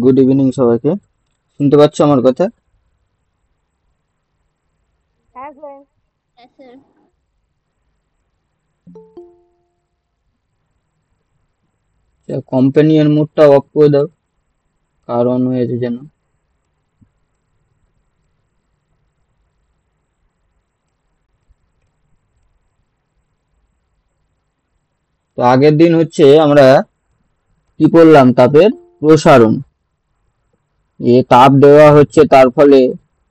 Good evening সবাইকে। শুনতে পাচ্ছ আমার কথা? হ্যাঁ স্যার। হ্যাঁ স্যার। কোম্পানির মোডটা অফ করে দাও, কারণ হয়েছে যেন। তো আগের দিন হচ্ছে আমরা কি করলাম, তাপের প্রসারণ। তাপ দেওয়া হচ্ছে, তার ফলে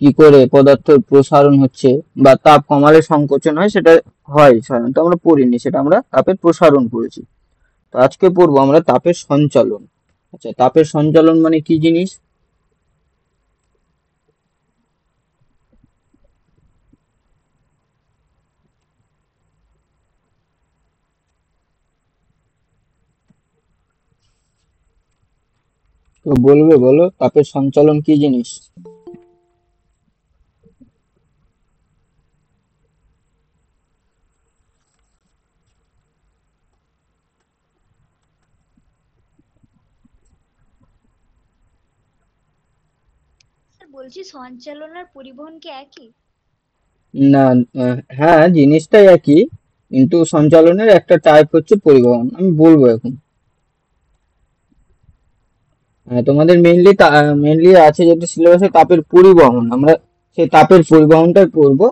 কি করে পদার্থের প্রসারণ হচ্ছে বা তাপ কমালে সংকোচন হয়, সেটা হয় সাধারণত আমরা পড়িনি, সেটা আমরা তাপের প্রসারণ পড়েছি। তো আজকে পড়বো আমরা তাপের সঞ্চালন। আচ্ছা, তাপের সঞ্চালন মানে কি জিনিস? তো বলবে, বলো তাপের সঞ্চালন কি জিনিস? স্যার বলছি সঞ্চালন আর পরিবহন কি একই? না, হ্যাঁ জিনিসটাই একই, কিন্তু সঞ্চালনের একটা টাইপ হচ্ছে পরিবহন, আমি বলবো এখন। তোমাদের মেইনলি আছে যেটা সিলেবাসে, তাপের পরিবহন। আমরা সেই তাপের পরিবহনটাই পড়বো।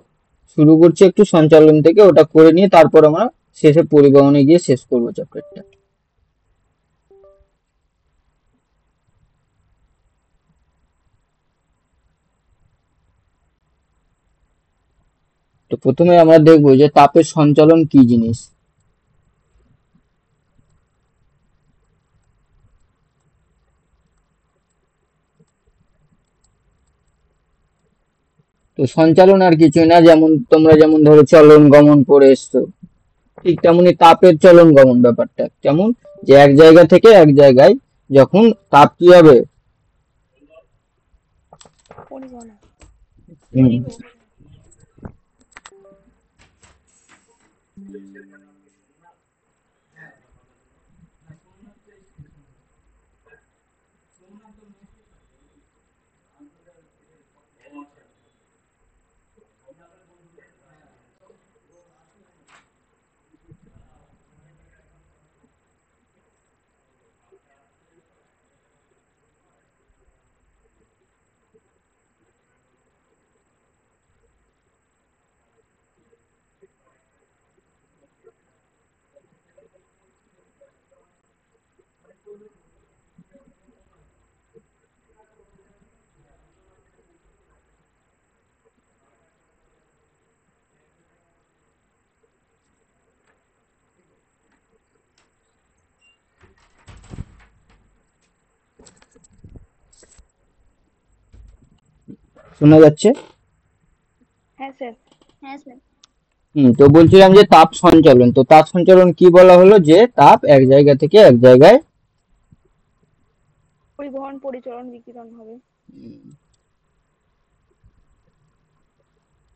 শুরু করছি একটু সঞ্চালন থেকে, ওটা করে নিয়ে তারপর আমরা শেষে পরিবহনে গিয়ে শেষ করবো চ্যাপ্টারটা। তো প্রথমে আমরা দেখবো যে তাপের সঞ্চালন কি জিনিস। তো সঞ্চালন আর কিছুই না, যেমন তোমরা যেমন ধরো চলন গমন করে এসছো, ঠিক তেমনি তাপের চলন গমন ব্যাপারটা কেমন, যে এক জায়গা থেকে এক জায়গায় যখন তাপ কি হবে, পরিবহন। হুম, শোনা যাচ্ছে? হ্যাঁ স্যার। হ্যাঁ স্যার। তো বলছিলাম যে তাপ সঞ্চালন, তো তাপ সঞ্চালন কি বলা হলো, যে তাপ এক জায়গা থেকে এক জায়গায় পরিবহন, পরিচলন, বিকিরণ হবে।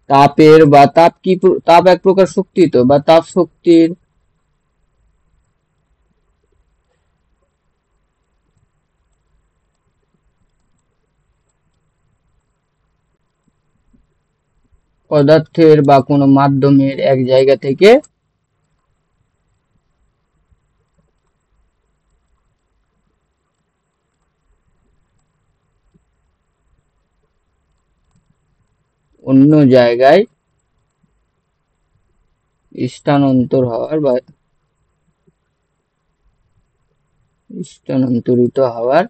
তাপের বা তাপ কি তাপ এক প্রকার শক্তি, তো বা তাপ শক্তির পদার্থের বা কোনো মাধ্যমের এক জায়গা থেকে অন্য জায়গায় স্থানান্তর হওয়ার বা স্থানান্তরিত হওয়ার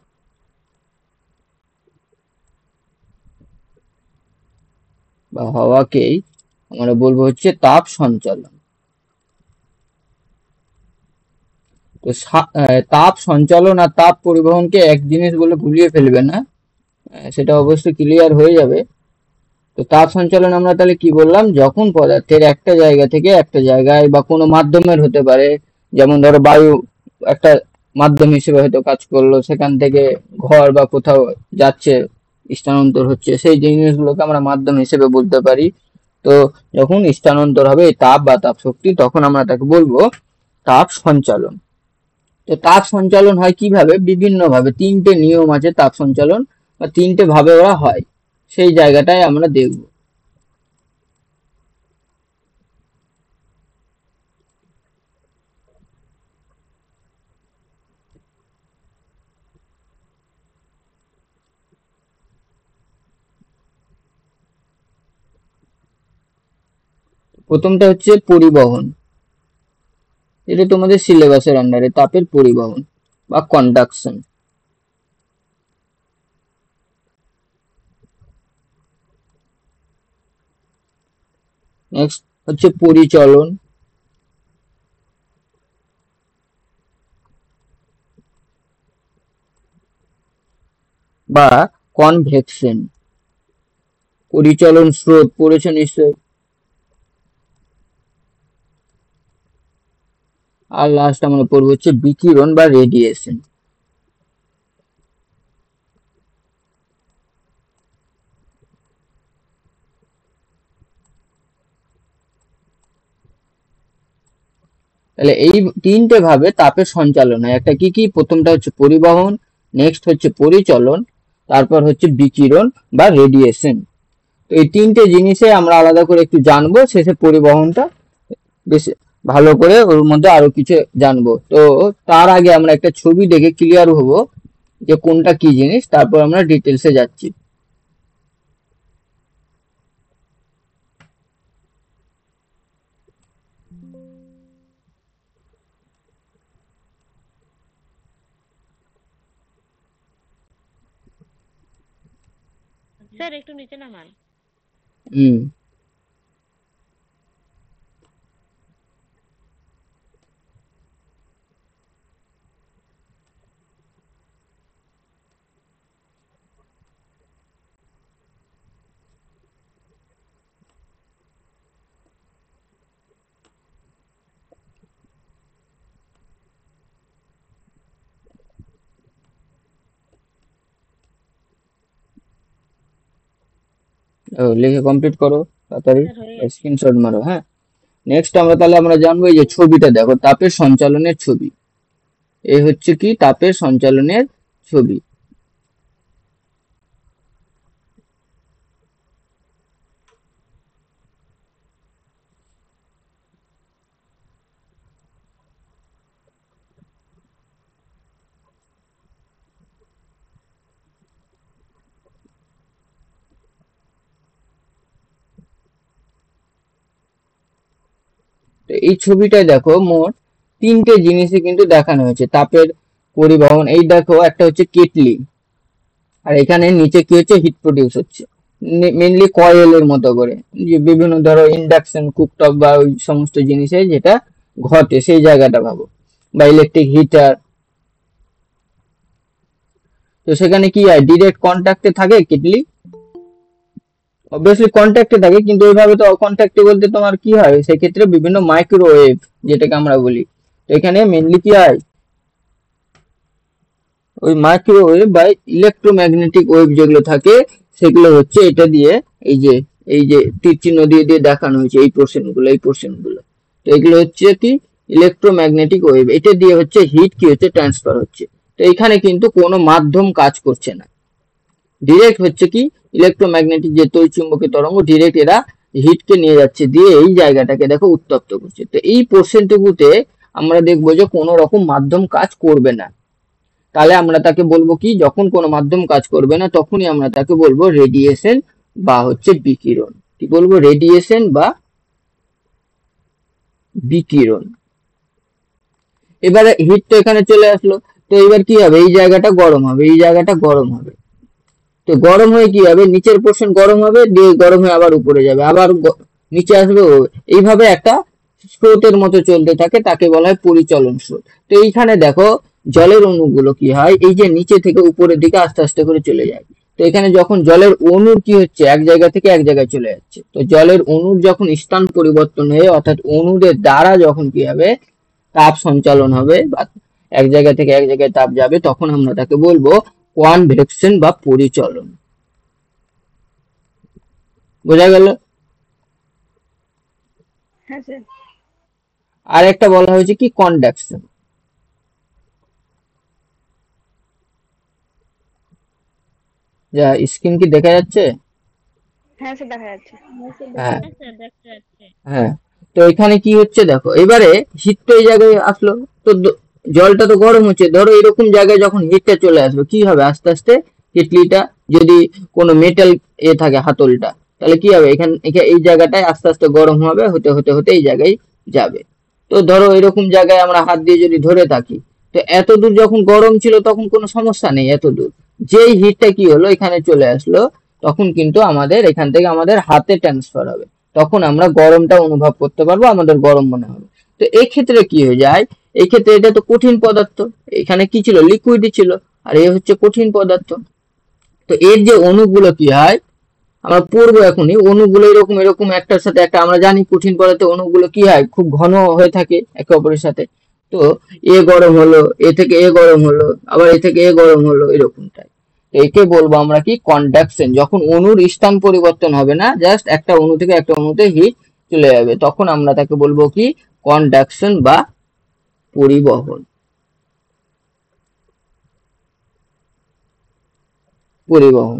বা হওয়াকেই আমরা বলবো হচ্ছে তাপ সঞ্চালন। তো তাপ সঞ্চালন আর তাপ পরিবহনকে এক জিনিস বলে ভুলিয়ে ফেলবে না, সেটা অবশ্যই ক্লিয়ার হয়ে যাবে। তো তাপ সঞ্চালন আমরা তাহলে কি বললাম, যখন পদার্থের একটা জায়গা থেকে একটা জায়গায় বা কোনো মাধ্যমের হতে পারে, যেমন ধরো বায়ু একটা মাধ্যম হিসেবে হয়তো কাজ করলো, সেখান থেকে ঘর বা কোথাও যাচ্ছে, স্থানান্তর হচ্ছে, সেই জিনিসগুলোকে আমরা মাধ্যম হিসেবে বলতে পারি। তো যখন স্থানান্তর হবে এই তাপ বা তাপ শক্তি, তখন আমরা তাকে বলবো তাপ সঞ্চালন। তো তাপ সঞ্চালন হয় কিভাবে? বিভিন্ন ভাবে, তিনটে নিয়ম আছে তাপ সঞ্চালন, বা তিনটে ভাবে ওরা হয়, সেই জায়গাটায় আমরা দেখব। প্রথমটা হচ্ছে পরিবহন, এটা তোমাদের সিলেবাসের আন্ডারে, তাপের পরিবহন বা কন্ডাকশন। নেক্সট হচ্ছে পরিচলন বা কনভেকশন। পরিচলন স্রোত পড়েছো নিশ্চয়। আর লাস্ট আমরা পড়বো হচ্ছে বিকিরণ বা রেডিয়েশন। তাহলে এই তিনটে ভাবে তাপের সঞ্চালন হয়। একটা কি কি? প্রথমটা হচ্ছে পরিবহন, নেক্সট হচ্ছে পরিচলন, তারপর হচ্ছে বিকিরণ বা রেডিয়েশন। তো এই তিনটে জিনিসে আমরা আলাদা করে একটু জানবো, শেষে পরিবহনটা বেশ ভালো করে ওর মধ্যে আরো কিছু জানবো। তো তার আগে আমরা একটা ছবি দেখে ক্লিয়ার হবো যে কোনটা কি জিনিস, তারপর আমরা ডিটেলসে যাচ্ছি। স্যার একটু নিচে নামান। হুম। লিখে কমপ্লিট করো তাড়াতাড়ি, স্যার হয়ে গেছে। স্ক্রিনশট মারো। হ্যাঁ, নেক্সট আমরা জানবো এই যে ছবিটা দেখো, তাপের সঞ্চালনের ছবি। এই হচ্ছে কি? তাপের সঞ্চালনের ছবি। তো এই ছবিটায় দেখো মোট তিনটে জিনিসই কিন্তু দেখানো হয়েছে তাপের পরিবহন। এই দেখো, একটা হচ্ছে কেটলি, আর এখানে নিচে কি হচ্ছে? হিট প্রডিউস হচ্ছে মেনলি কয়েলের মতো করে, যে বিভিন্ন ধরো ইন্ডাকশন কুকটপ বা ওই সমস্ত জিনিসে যেটা ঘটে সেই জায়গাটা ভাবো, বা ইলেকট্রিক হিটার। তো সেখানে কি হয়? ডিরেক্ট কন্ট্যাক্টে থাকে কেটলি, অবভিয়াসলি কন্ট্যাক্টে থাকে, কিন্তু ওইভাবে তো কন্ট্যাক্টে বলতে তোমার কি হয়, সেক্ষেত্রে বিভিন্ন মাইক্রোওয়েভ যেটাকে আমরা বলি। তো এখানে মেনলি কি হয়? ওই মাইক্রোওয়েভ বা ইলেকট্রোম্যাগনেটিক ওয়েভ যেগুলো থাকে, সেগুলো হচ্ছে এটা দিয়ে, এই যে তীর চিহ্ন দিয়ে দিয়ে দেখানো হয়েছে এই পোর্শনগুলো। তো এগুলো হচ্ছে কি? Electromagnetic wave. এটা দিয়ে হচ্ছে হিট কি হচ্ছে? ট্রান্সফার হচ্ছে। তো এখানে কিন্তু কোনো মাধ্যম কাজ করছে না, ডিরেক্ট হচ্ছে কি? ইলেকট্রোম্যাগনেটিক যে তড়িৎচুম্বকীয় তরঙ্গ, ডিরেক্ট এরা হিটকে নিয়ে যাচ্ছে, দিয়ে এই জায়গাটাকে দেখো উত্তপ্ত করছে। তো এই পোর্শনটুকুতে আমরা দেখবো যে কোনো রকম মাধ্যম কাজ করবে না। তাহলে আমরা তাকে বলবো কি? যখন কোনো মাধ্যম কাজ করবে না তখনই আমরা তাকে বলবো রেডিয়েশন বা হচ্ছে বিকিরণ। কি বলবো? রেডিয়েশন বা বিকিরণ। এবারে হিট তো এখানে চলে আসলো, তো এবার কি হবে? এই জায়গাটা গরম হবে, এই জায়গাটা গরম হবে। তো গরম হয়ে কি হবে? নিচের পোর্শন গরম হবে, দিয়ে গরম হয়ে আবার উপরে যাবে, আবার নিচে আসবে, এইভাবে একটা স্রোতের মতো চলতে থাকে, তাকে বলা হয় পরিচলন স্রোত। তো এইখানে দেখো জলের অণুগুলো কি হয়? এই যে নিচে থেকে উপরের দিকে আস্তে আস্তে করে চলে যায়। তো এখানে যখন জলের অণুর কি হচ্ছে? এক জায়গা থেকে এক জায়গায় চলে যাচ্ছে। তো জলের অণুর যখন স্থান পরিবর্তন হয়ে, অর্থাৎ অণুদের দ্বারা যখন কি হবে? তাপ সঞ্চালন হবে, বা এক জায়গা থেকে এক জায়গায় তাপ যাবে, তখন আমরা তাকে বলবো কনভেকশন বা পরিচলন। বোঝা গেল? হ্যাঁ স্যার। আর একটা বলা হয়েছে কি? কন্ডাকশন। যা স্ক্রিন কি দেখা যাচ্ছে? হ্যাঁ স্যার দেখা যাচ্ছে। হ্যাঁ হ্যাঁ স্যার দেখা যাচ্ছে। হ্যাঁ। তো এখানে কি হচ্ছে দেখো, এবারে হিটটা এই জায়গায় আসলো, তো জলটা তো গরম হচ্ছে, ধরো এরকম জায়গায় যখন হিটটা চলে আসবে কি হবে, আস্তে আস্তে কেটলিটা যদি কোনো মেটাল থাকে হাতলটা, তাহলে কি হবে, এই জায়গাটায় আস্তে আস্তে গরম হবে, হতে হতে হতে এই জায়গায় যাবে। তো ধরো এরকম জায়গায় আমরা হাত দিয়ে যদি ধরে থাকি, তো এত দূর যখন গরম ছিল তখন কোনো সমস্যা নেই, এত দূর যেই হিটটা কি হলো এখানে চলে আসলো, তখন কিন্তু আমাদের এখান থেকে আমাদের হাতে ট্রান্সফার হবে, তখন আমরা গরমটা অনুভব করতে পারবো, আমাদের গরম মনে হবে। তো এই ক্ষেত্রে কি হয়ে যায়, এই ক্ষেত্রে এটা তো কঠিন পদার্থ, এখানে কি ছিল, লিকুইডই ছিল, আর এ হচ্ছে কঠিন পদার্থ। তো এর যে অণুগুলো কি হয়, আমরা পড়বো এখনই, অণুগুলো এরকম এরকম একটার সাথে একটা, আমরা জানি কঠিন পদার্থের অণুগুলো কি হয়, খুব ঘন হয়ে থাকে একে অপরের সাথে। তো এ গরম হলো, এ থেকে এ গরম হলো, আবার এ থেকে এ গরম হলো, এরকমটাই। তো একে বলবো আমরা কি, কন্ডাকশন। যখন অণুর স্থান পরিবর্তন হবে না, জাস্ট একটা অণু থেকে একটা অণুতে হিট চলে যাবে, তখন আমরা তাকে বলবো কি, কন্ডাকশন বা পরিবহন। পরিবহন।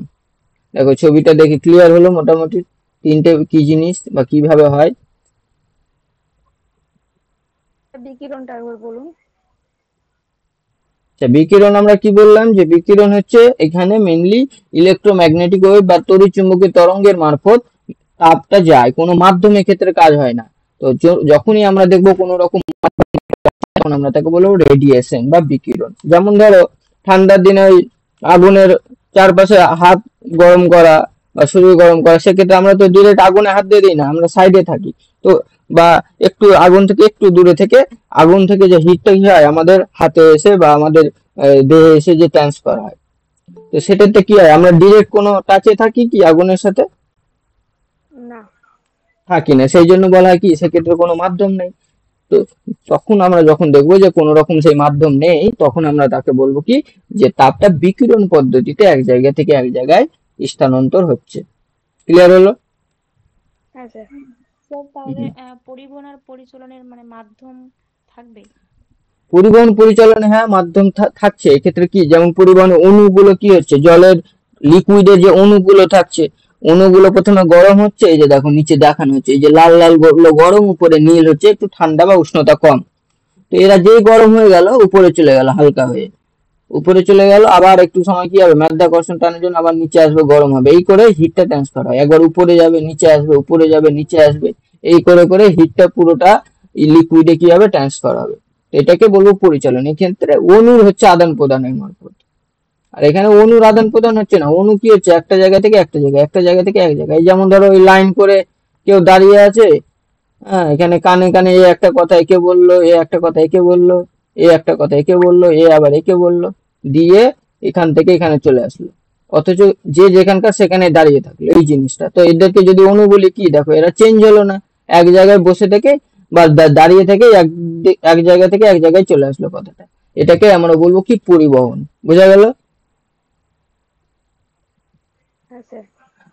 দেখো ছবিটা দেখে ক্লিয়ার হলো মোটামুটি, তিনটে কি জিনিস বা কিভাবে হয়। বিকিরণটা একবার বলুন। আচ্ছা, বিকিরণ আমরা কি বললাম, যে বিকিরণ হচ্ছে এখানে মেইনলি ইলেকট্রোম্যাগনেটিক ওয়েভ বা তড়িৎচুম্বকীয় তরঙ্গের মারফত তাপটা যায়, কোনো মাধ্যমের ক্ষেত্রে কাজ হয় না। তো যখনই আমরা দেখবো কোনো রকম, তখন আমরা তাকে বলবো রেডিয়েশন বা বিকিরণ। যেমন ধরো ঠান্ডার দিনে ওই আগুনের চারপাশে হাত গরম করা বা শরীর গরম করা, সেক্ষেত্রে আমরা তো ডিরেক্ট আগুনে হাত দিয়ে দিই না, আমরা সাইডে থাকি। তো বা একটু আগুন থেকে একটু দূরে থেকে, আগুন থেকে যে হিটটা কি হয় আমাদের হাতে এসে বা আমাদের দেহে এসে যে ট্রান্সফার হয়, তো সেটাতে কি হয়, আমরা ডিরেক্ট কোনো টাচে থাকি কি আগুনের সাথে, না। থাকি না, সেই জন্য বলা হয় কি সেক্ষেত্রে কোনো মাধ্যম নেই। তো তখন আমরা যখন দেখবো যে কোনো রকম সেই মাধ্যম নেই, তখন আমরা তাকে বলবো কি, যে তাপটা বিকিরণ পদ্ধতিতে এক জায়গা থেকে এক জায়গায় স্থানান্তর হচ্ছে। ক্লিয়ার হলো? হ্যাঁ স্যার। স্যার তাহলে হুম। পরিবহন আর পরিচালনের মানে মাধ্যম থাকবে। পরিবহন পরিচালনা, হ্যাঁ মাধ্যম থাকছে। এক্ষেত্রে কি, যেমন পরিবহনের অণুগুলো কি হচ্ছে, জলের লিকুইডের যে অণুগুলো থাকছে, অণুগুলো প্রথমে গরম হচ্ছে, এই যে দেখো নিচে দেখানো হচ্ছে, এই যে লাল লাল গুলো গরম, উপরে নীল হচ্ছে একটু ঠান্ডা বা উষ্ণতা কম। তো এরা যেই গরম হয়ে গেল উপরে চলে গেল হালকা হয়ে, উপরে চলে গেল, আবার একটু সময় কি হবে, মাধ্যাকর্ষণ টানের জন্য আবার নিচে আসবে, গরম হবে, এই করে হিটটা ট্রান্সফার হয়, একবার উপরে যাবে নিচে আসবে, উপরে যাবে নিচে আসবে, এই করে করে হিটটা পুরোটা লিকুইডে কি হবে, ট্রান্সফার হবে। এটাকে বলবো পরিচালন। এক্ষেত্রে অণুর হচ্ছে আদান প্রদানের মারফত। আর এখানে অণুর আদান প্রদান হচ্ছে না, অণু কি হচ্ছে একটা জায়গা থেকে একটা জায়গায়, একটা জায়গা থেকে এক জায়গায়। এই যেমন ধরো ওই লাইন করে কেউ দাঁড়িয়ে আছে, হ্যাঁ, এখানে কানে কানে এ একটা কথা একে বললো, এ একটা কথা একে বললো, এ একটা কথা একে বললো, এ আবার একে বললো, দিয়ে এখান থেকে এখানে চলে আসলো, অথচ যে যেখানকার সেখানে দাঁড়িয়ে থাকলো, এই জিনিসটা। তো এদেরকে যদি অণু বলি, কি দেখো এরা চেঞ্জ হলো না, এক জায়গায় বসে থেকে বা দাঁড়িয়ে থেকে এক জায়গা থেকে এক জায়গায় চলে আসলো কথাটা। এটাকে আমরা বলবো কি, পরিবহন। বোঝা গেল? হ্যাঁ স্যার।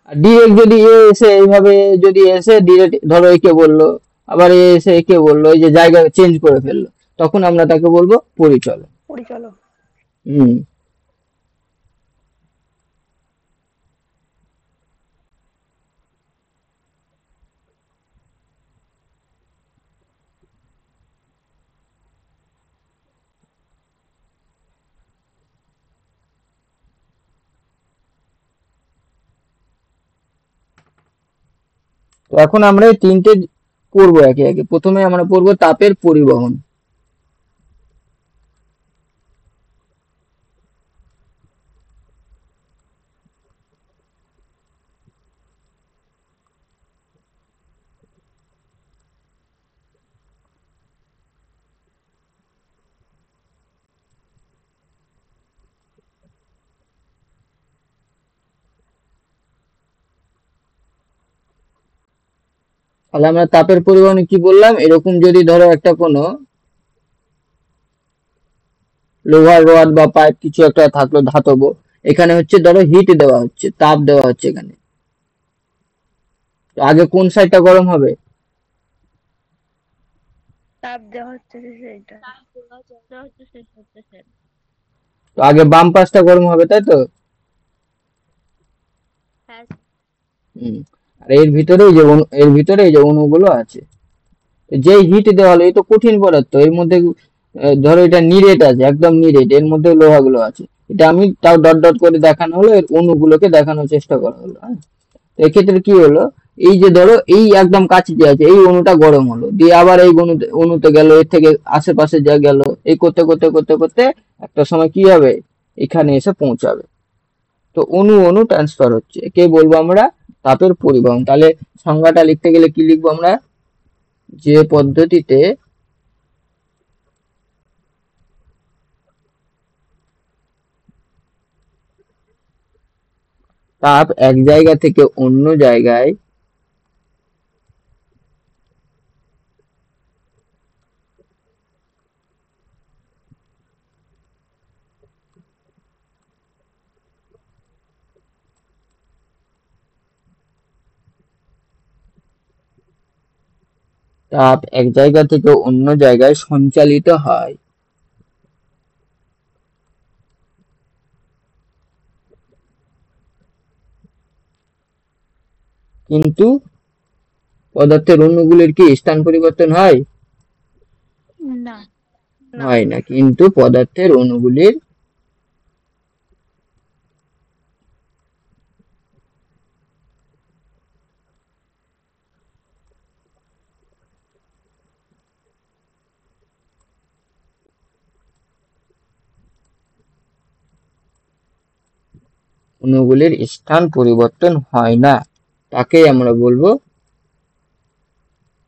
আর ডিরেক্ট যদি এ এসে এইভাবে, যদি এসে ডিরেক্ট ধরো একে বললো, আবার এ এসে একে বললো, এই যে জায়গা চেঞ্জ করে ফেললো, তখন আমরা তাকে বলবো পরিচলন। পরিচালক। হুম। তো এখন আমরা এই তিনটে পড়বো একে একে। প্রথমে আমরা পড়বো তাপের পরিবহন। তাহলে আমরা তাপের পরিবহনে কি বললাম, এরকম যদি ধরো একটা কোনো লোহার রড বা পাইপ কিছু একটা থাকলো ধাতব, এখানে হচ্ছে ধরো হিট দেওয়া হচ্ছে, তাপ দেওয়া হচ্ছে এখানে, তো আগে কোন সাইডটা গরম হবে, তাপ দেওয়া হচ্ছে যে সেইটা। তাপ দেওয়া হচ্ছে শেষ হচ্ছে স্যার। তো আগে বাম পাশটা গরম হবে, তাই তো? হুম। আর এর ভিতরে এই যে অণুগুলো আছে, তো যেই হিট দেওয়া হলো, এই তো কঠিন পদার্থ, এর মধ্যে ধরো এটা নিরেট আছে, একদম নিরেট, এর মধ্যে লোহাগুলো আছে, এটা আমি তাও ডট ডট করে দেখানো হলো, এর অণুগুলোকে দেখানোর চেষ্টা করা হলো, হ্যাঁ। তো এক্ষেত্রে কি হলো, এই যে ধরো এই একদম কাছে যে আছে এই অণুটা গরম হলো, দিয়ে আবার এই অণুতে গেল, এর থেকে আশেপাশে যা গেল, এই করতে করতে করতে করতে একটা সময় কি হবে, এখানে এসে পৌঁছাবে। তো অণু অণু ট্রান্সফার হচ্ছে, একে বলবো আমরা তাপের পরিবহন। তাহলে সংজ্ঞাটা লিখতে গেলে কি লিখবো আমরা, যে পদ্ধতিতে তাপ এক জায়গা থেকে অন্য জায়গায় তাপ এক জায়গা থেকে অন্য জায়গায় সঞ্চালিত হয়, কিন্তু পদার্থের অণুগুলির কি স্থান পরিবর্তন হয়? না। না। হয় না, কিন্তু পদার্থের অণুগুলির অণুগুলির স্থান পরিবর্তন হয় না, তাকেই আমরা বলবো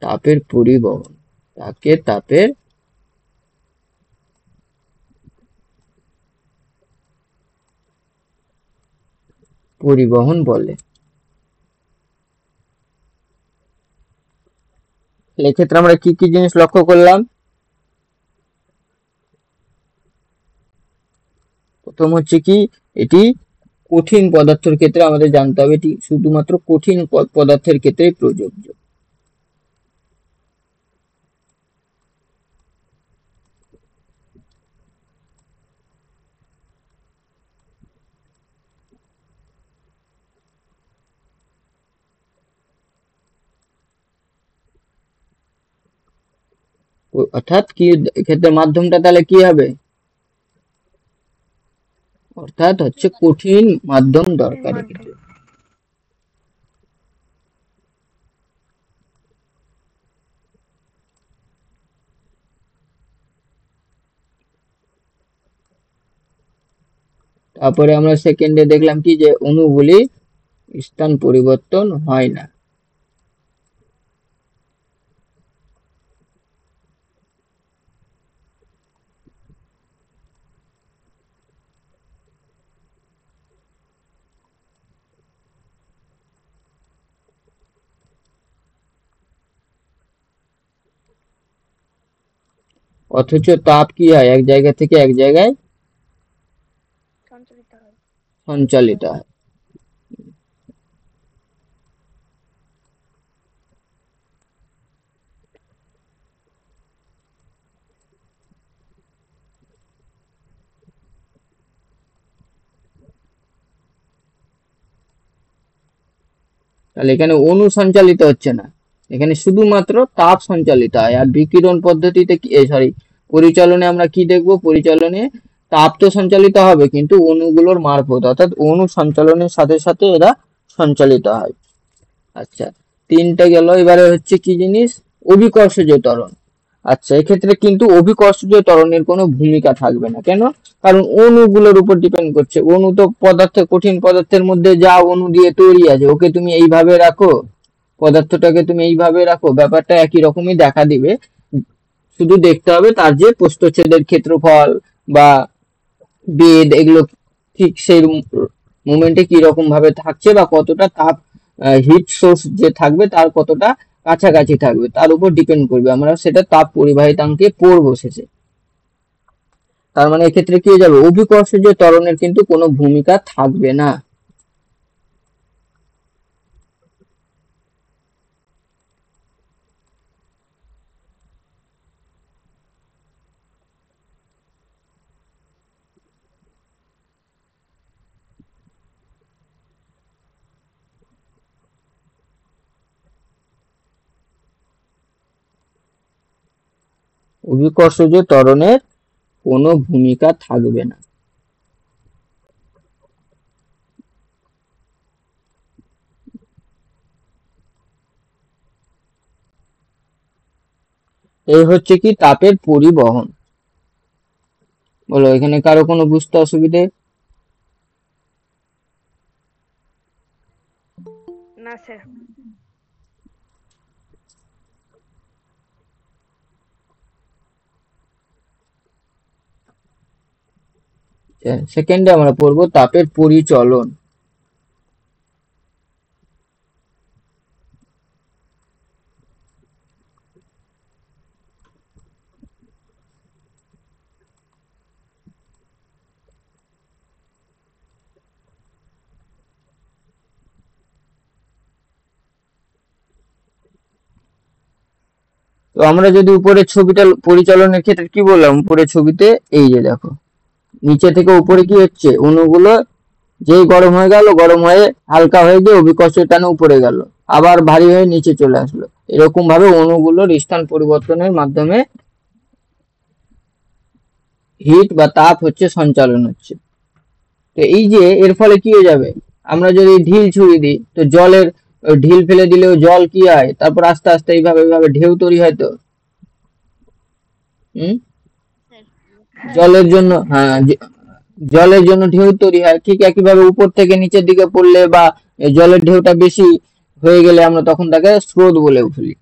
তাপের পরিবহন। তাকে তাপের পরিবহন বলে। এক্ষেত্রে আমরা কি কি জিনিস লক্ষ্য করলাম? প্রথম হচ্ছে কি, এটি কঠিন পদার্থের ক্ষেত্রে আমাদের জানতে হবে, এটি শুধুমাত্র কঠিন পদার্থের ক্ষেত্রেই প্রযোজ্য। অর্থাৎ কি, এক্ষেত্রে মাধ্যমটা তাহলে কি হবে, অর্থাৎ হচ্ছে কঠিন মাধ্যম কঠিন দরকার মাধ্যম। এক্ষেত্রে। তারপরে আমরা সেকেন্ডে দেখলাম কি, যে অণুগুলি স্থান পরিবর্তন হয় না। অথচ তাপ কি হয়, এক জায়গা থেকে এক জায়গায় সঞ্চালিত হয়। সঞ্চালিত হয়। তাহলে এখানে অণু সঞ্চালিত হচ্ছে না, এখানে শুধুমাত্র তাপ সঞ্চালিত হয়। আর বিকিরণ পদ্ধতিতে কি, সরি, পরিচালনে আমরা কি দেখবো, পরিচালনে তাপ তো সঞ্চালিত হবে কিন্তু অণুগুলোর মারফত, অর্থাৎ অণু সঞ্চালনের সাথে সাথে এরা সঞ্চালিত হয়। আচ্ছা, তিনটে গেল, এবারে হচ্ছে কি জিনিস, অভিকর্ষজ ত্বরণ। আচ্ছা, এক্ষেত্রে কিন্তু অভিকর্ষজ ত্বরণের কোনো ভূমিকা থাকবে না, কেন? কারণ অণুগুলোর উপর ডিপেন্ড করছে, অণু তো পদার্থ, কঠিন পদার্থের মধ্যে যা অণু দিয়ে তৈরি আছে, ওকে তুমি এইভাবে রাখো, পদার্থটাকে তুমি এইভাবে রাখো, ব্যাপারটা একই রকমই দেখা দিবে। শুধু দেখতে হবে তার যে প্রস্থচ্ছেদের ক্ষেত্রফল বা বেদ, এগুলো ঠিক সেই মোমেন্টে কি রকম ভাবে থাকছে, বা কতটা তাপ, হিট সোর্স যে থাকবে তার কতটা কাছাকাছি থাকবে, তার উপর ডিপেন্ড করবে, আমরা সেটা তাপ পরিবাহিতাঙ্কে পড়বো শেষে। তার মানে এক্ষেত্রে কি হয়ে যাবে, অভিকর্ষজ ত্বরণের কিন্তু কোনো ভূমিকা থাকবে না। অভিকর্ষজ ত্বরণের কোনো ভূমিকা থাকবে না। এই হচ্ছে কি তাপের পরিবহন। বলো এখানে কারো কোনো বুঝতে অসুবিধে? না স্যার। সেকেন্ডে আমরা পড়বো তাপের পরিচলন। তো আমরা যদি উপরের ছবিটা পরিচালনের ক্ষেত্রে কি বললাম, উপরের ছবিতে এই যে দেখো নিচে থেকে উপরে কি হচ্ছে, অণুগুলো যেই গরম হয়ে গেল, গরম হয়ে হালকা হয়ে গিয়ে অভিকর্ষের টানে উপরে গেল, আবার ভারী হয়ে নিচে চলে আসলো। এরকম ভাবে অণুগুলোর স্থান পরিবর্তনের মাধ্যমে হিট বা তাপ হচ্ছে সঞ্চালন হচ্ছে। তো এই যে এর ফলে কি হয়ে যাবে, আমরা যদি ঢিল ছুঁড়ে দিই তো জলের ঢিল ফেলে দিলেও জল কি হয়, তারপর আস্তে আস্তে এইভাবে ঢেউ তৈরি হয়। তো হুম স্যার হ্যাঁ জলের স্যার। জন্য, হ্যাঁ জলের জন্য ঢেউ তৈরি হয়। ঠিক একইভাবে উপর থেকে নিচের দিকে পড়লে বা জলের ঢেউটা বেশি হয়ে গেলে আমরা তখন তাকে স্রোত বলে ফেলি।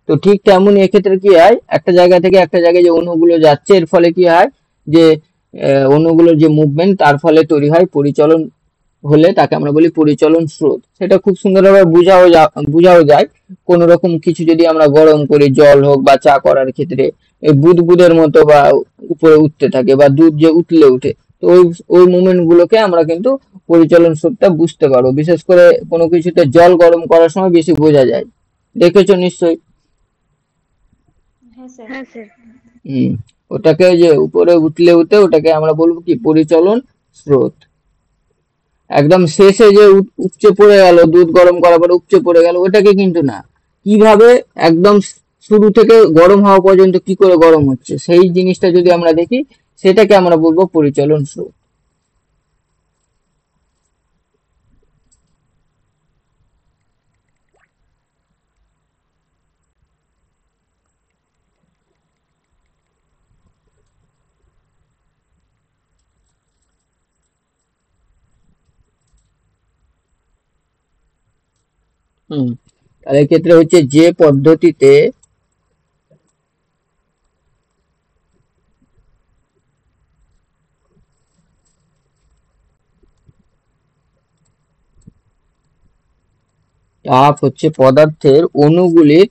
তো ঠিক তেমনই এক্ষেত্রে কি হয়, একটা জায়গা থেকে একটা জায়গায় যে অণুগুলো যাচ্ছে এর ফলে কি হয় যে অণুগুলোর যে মুভমেন্ট তার ফলে তৈরি হয় পরিচলন, হলে তাকে আমরা বলি পরিচলন স্রোত। সেটা খুব সুন্দরভাবে বোঝাও যায়। কোন রকম কিছু যদি আমরা গরম করি, জল হোক বা চা করার ক্ষেত্রে এই বুদবুদের মতো বা উপরে উঠতে থাকে, বা দুধ যে উতলে উঠে, তো ওই ওই মুভমেন্ট গুলোকে আমরা কিন্তু পরিচলন স্রোতটা বুঝতে পারবো। বিশেষ করে কোনো কিছুতে জল গরম করার সময় বেশি বোঝা যায়, দেখেছো নিশ্চয়ই। হ্যাঁ স্যার। হ্যাঁ স্যার। হম ওটাকে যে উপরে উতলে উঠে ওটাকে আমরা বলবো কি পরিচলন স্রোত। একদম শেষে যে উপচে পড়ে গেল, দুধ গরম করার পরে উপচে পড়ে গেল, ওটাকে কিন্তু না, কিভাবে একদম শুরু থেকে গরম হওয়া পর্যন্ত কি করে গরম হচ্ছে সেই জিনিসটা যদি আমরা দেখি, সেটাকে আমরা বলবো পরিচলন স্রোত। হুম তাহলে এক্ষেত্রে হচ্ছে যে পদ্ধতিতে তাপ হচ্ছে পদার্থের অণুগুলির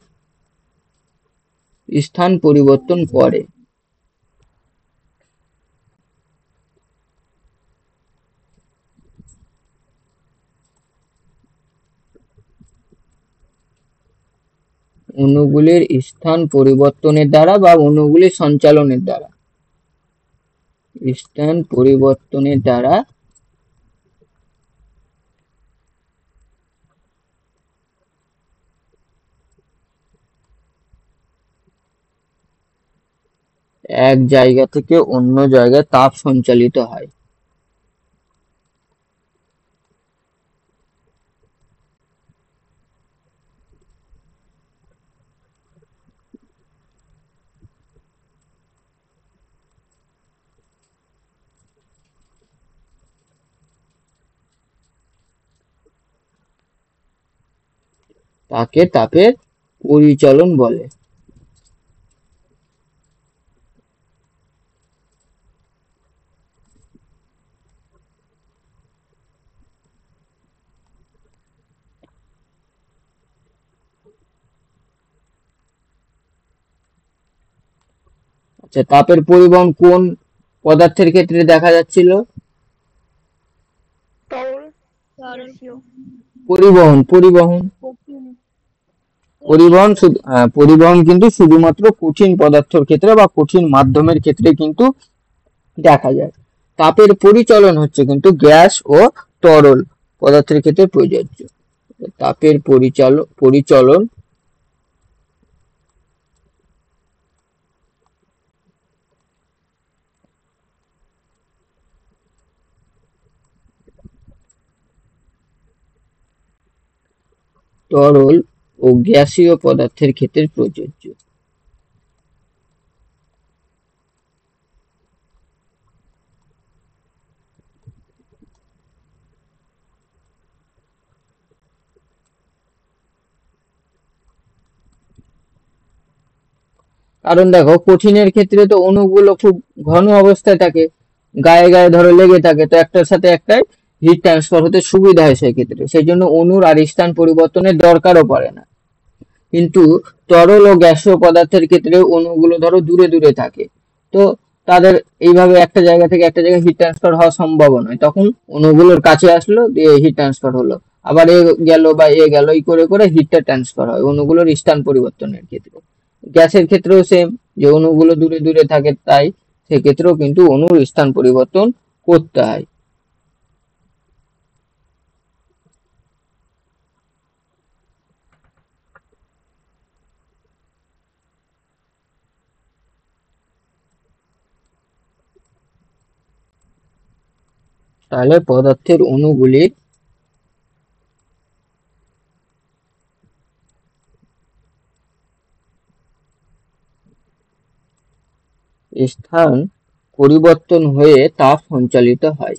স্থান পরিবর্তন করে। অণুগুলির স্থান পরিবর্তনের দ্বারা বা অণুগুলির সঞ্চালনের দ্বারা, স্থান পরিবর্তনের দ্বারা এক জায়গা থেকে অন্য জায়গায় তাপ সঞ্চালিত হয়। তাকে তাপের পরিচলন বলে। আচ্ছা, তাপের পরিবহন কোন পদার্থের ক্ষেত্রে দেখা যাচ্ছিল? তরল, তরল, গ্যাসীয়, পরিবহন পরিবহন কঠিন। পরিবহন পরিবহন কিন্তু শুধুমাত্র কঠিন পদার্থের ক্ষেত্রে বা কঠিন মাধ্যমের ক্ষেত্রে কিন্তু দেখা যায়। তাপের পরিচলন হচ্ছে কিন্তু গ্যাস ও তরল পদার্থের ক্ষেত্রে প্রযোজ্য। তাপের পরিচলন তরল ও গ্যাসীয় পদার্থের ক্ষেত্রে প্রযোজ্য। কারণ দেখো কঠিনের ক্ষেত্রে তো অণুগুলো খুব ঘন অবস্থায় থাকে, গায়ে গায়ে ধরো লেগে থাকে, তো একটার সাথে একটাই হিট ট্রান্সফার হতে সুবিধা হয় সেই ক্ষেত্রে, সেই জন্য অণুর আর স্থান পরিবর্তনের দরকারও পড়ে না। কিন্তু তরল ও গ্যাসীয় পদার্থের ক্ষেত্রে অণুগুলো ধরো দূরে দূরে থাকে, তো তাদের এইভাবে একটা জায়গা থেকে একটা জায়গায় হিট ট্রান্সফার হওয়া সম্ভব নয়, তখন অণুগুলোর কাছে আসলো দিয়ে হিট ট্রান্সফার হলো, আবার এ গেল বা এ গেল, এই করে করে হিটটা ট্রান্সফার হয় অণুগুলোর স্থান পরিবর্তনের ক্ষেত্রে। গ্যাসের ক্ষেত্রেও সেম, যে অণুগুলো দূরে দূরে থাকে, তাই সেক্ষেত্রেও কিন্তু অণুর স্থান পরিবর্তন করতে হয়। তাহলে পদার্থের অণুগুলির স্থান পরিবর্তন হয়ে তাপ সঞ্চালিত হয়।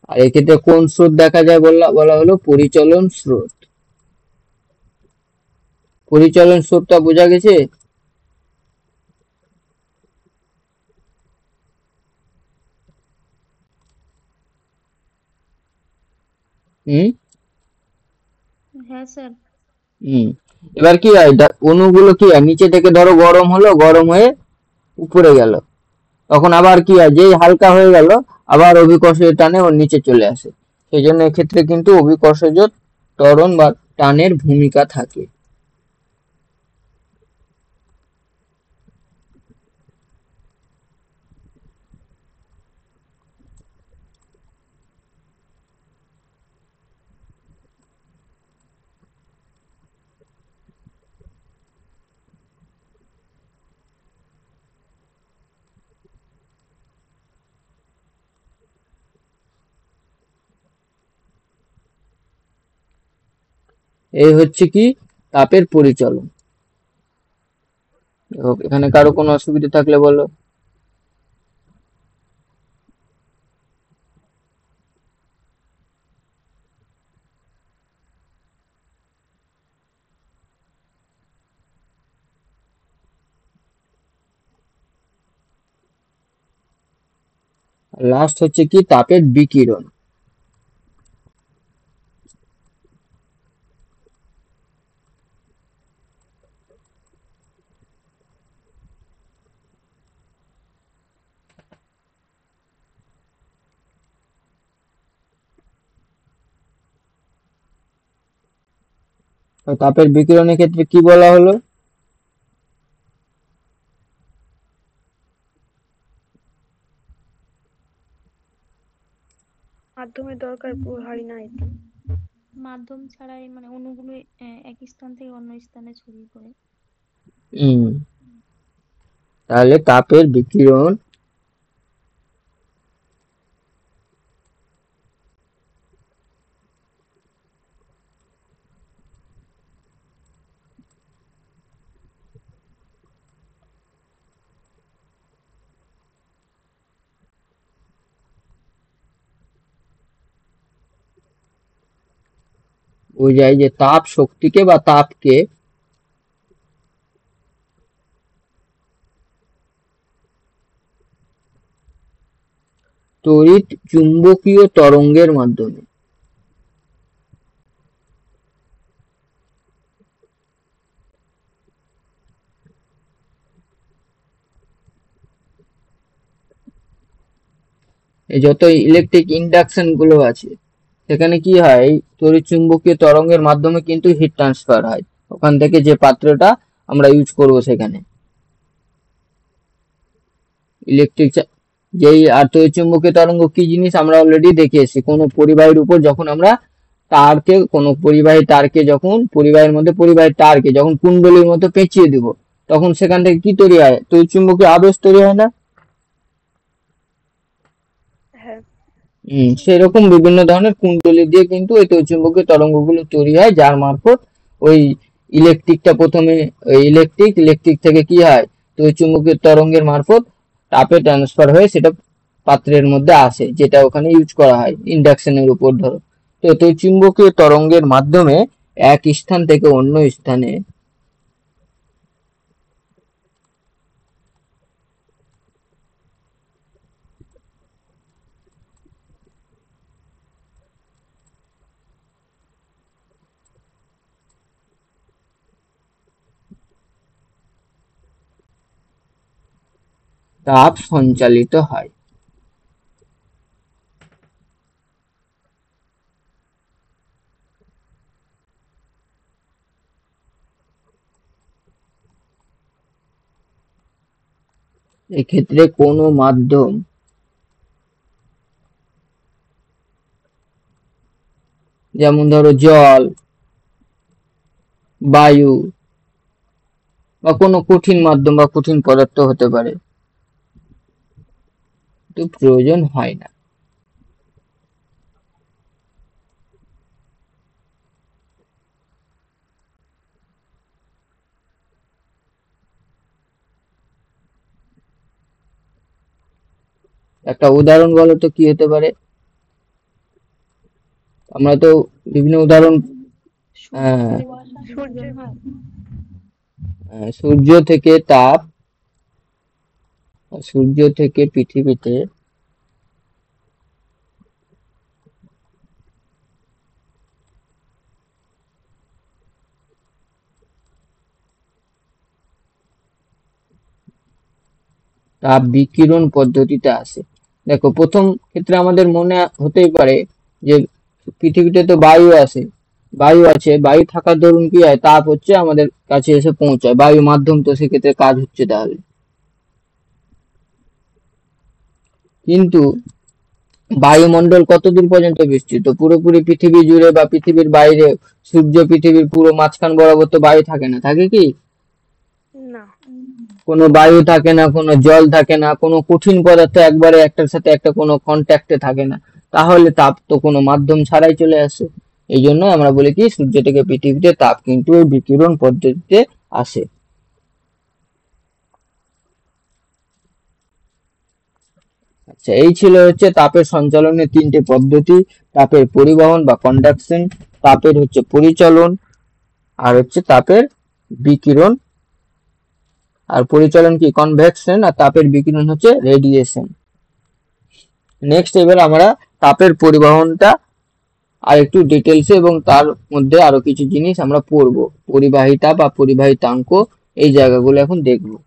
আর এক্ষেত্রে কোন স্রোত দেখা যায় বলা হলো পরিচলন স্রোত। পরিচলন স্রোতটা বোঝা গেছে? হুম হ্যাঁ স্যার। হুম এবার কি হয়, অণুগুলো কি হয়, নিচে থেকে ধরো গরম হলো, গরম হয়ে উপরে গেল, তখন আবার কি হয়, যেই হালকা হয়ে গেল আবার অভিকর্ষের টানে ওর নিচে চলে আসে। সেই জন্য এক্ষেত্রে কিন্তু অভিকর্ষজ ত্বরণ বা টানের ভূমিকা থাকে। এই হচ্ছে কি তাপের পরিচলন। এখানে কারো কোনো অসুবিধা থাকলে বলো। লাস্ট হচ্ছে কি তাপের বিকিরণ। তাপের বিকিরণের ক্ষেত্রে কি বলা হলো? মাধ্যমের দরকার হয় না এতে। মাধ্যম ছাড়াই মানে অণুগুলো এক স্থান থেকে অন্য স্থানে ছড়িয়ে পড়ে। হুম তাহলে তাপের বিকিরণ বোঝায় যে তাপ শক্তিকে বা তাপকে তড়িৎ চুম্বকীয় তরঙ্গের মাধ্যমে। এই যত ইলেকট্রিক ইন্ডাকশন গুলো আছে, সেখানে কি হয়, এই তড়িৎচুম্বকীয় তরঙ্গের মাধ্যমে কিন্তু হিট ট্রান্সফার হয় ওখান থেকে যে পাত্রটা আমরা ইউজ করব সেখানে ইলেকট্রিক যেই। আর তড়িৎচুম্বকীয় তরঙ্গ কি জিনিস আমরা অলরেডি দেখে এসেছি, কোনো পরিবাহীর উপর যখন আমরা তারকে, কোনো পরিবাহী তারকে যখন পরিবাহীর মধ্যে পরিবাহী তারকে যখন কুণ্ডলীর মতো পেঁচিয়ে দিব, তখন সেখান থেকে কি তৈরি হয়, তড়িৎচুম্বকীয় আবেশ তৈরি হয় না? হ্যাঁ। সেরকম বিভিন্ন ধরনের কুণ্ডলী দিয়ে কিন্তু ওই তড়িৎচুম্বকীয় তরঙ্গগুলো তৈরি হয়, যার মারফত ওই ইলেকট্রিকটা প্রথমে, ইলেকট্রিক থেকে কি হয়, তড়িৎচুম্বকীয় তরঙ্গের মারফত তাপে ট্রান্সফার হয়ে সেটা পাত্রের মধ্যে আসে, যেটা ওখানে ইউজ করা হয় ইন্ডাকশনের উপর ধরো। তো তড়িৎচুম্বকীয় তরঙ্গের মাধ্যমে এক স্থান থেকে অন্য স্থানে তাপ সঞ্চালিত হয়। এক্ষেত্রে কোনো মাধ্যম যেমন ধরো জল, বায়ু বা কোনো কঠিন মাধ্যম বা কঠিন পদার্থ হতে পারে, তো প্রয়োজন হয় না। একটা উদাহরণ বলো তো কি হতে পারে? আমরা তো বিভিন্ন উদাহরণ, আহ, সূর্য থেকে তাপ, সূর্য থেকে পৃথিবীতে তাপ বিকিরণ পদ্ধতিতে আসে। দেখো, প্রথম ক্ষেত্রে আমাদের মনে হতেই পারে যে পৃথিবীতে তো বায়ু আছে, বায়ু আছে, বায়ু থাকার দরুন কি হয়, তাপ হচ্ছে আমাদের কাছে এসে পৌঁছায়, বায়ু মাধ্যম তো সেক্ষেত্রে কাজ হচ্ছে তাহলে। কিন্তু বায়ুমণ্ডল কতদূর পর্যন্ত বিস্তৃত, পুরোপুরি পৃথিবী জুড়ে বা পৃথিবীর বাইরে, সূর্য পৃথিবীর পুরো মাঝখান বরাবর তো বায়ু থাকে না, থাকে কি? না। কোনো বায়ু থাকে না, কোনো জল থাকে না, কোনো কঠিন পদার্থ একবারে একটার সাথে একটা কোনো কন্ট্যাক্টে থাকে না, তাহলে তাপ তো কোনো মাধ্যম ছাড়াই চলে আসে। এই জন্য আমরা বলি কি, সূর্য থেকে পৃথিবীতে তাপ কিন্তু ওই বিকিরণ পদ্ধতিতে আসে। আচ্ছা, এই ছিল হচ্ছে তাপের সঞ্চালনের তিনটে পদ্ধতি: তাপের পরিবহন বা কন্ডাকশন, তাপের হচ্ছে পরিচলন, আর হচ্ছে তাপের বিকিরণ। আর পরিচলন কি, কনভেকশন, আর তাপের বিকিরণ হচ্ছে রেডিয়েশন। নেক্সট এবার আমরা তাপের পরিবহনটা আর একটু ডিটেলসে এবং তার মধ্যে আরো কিছু জিনিস আমরা পড়বো, পরিবাহিতা বা পরিবাহিতাঙ্ক, এই জায়গাগুলো এখন দেখবো।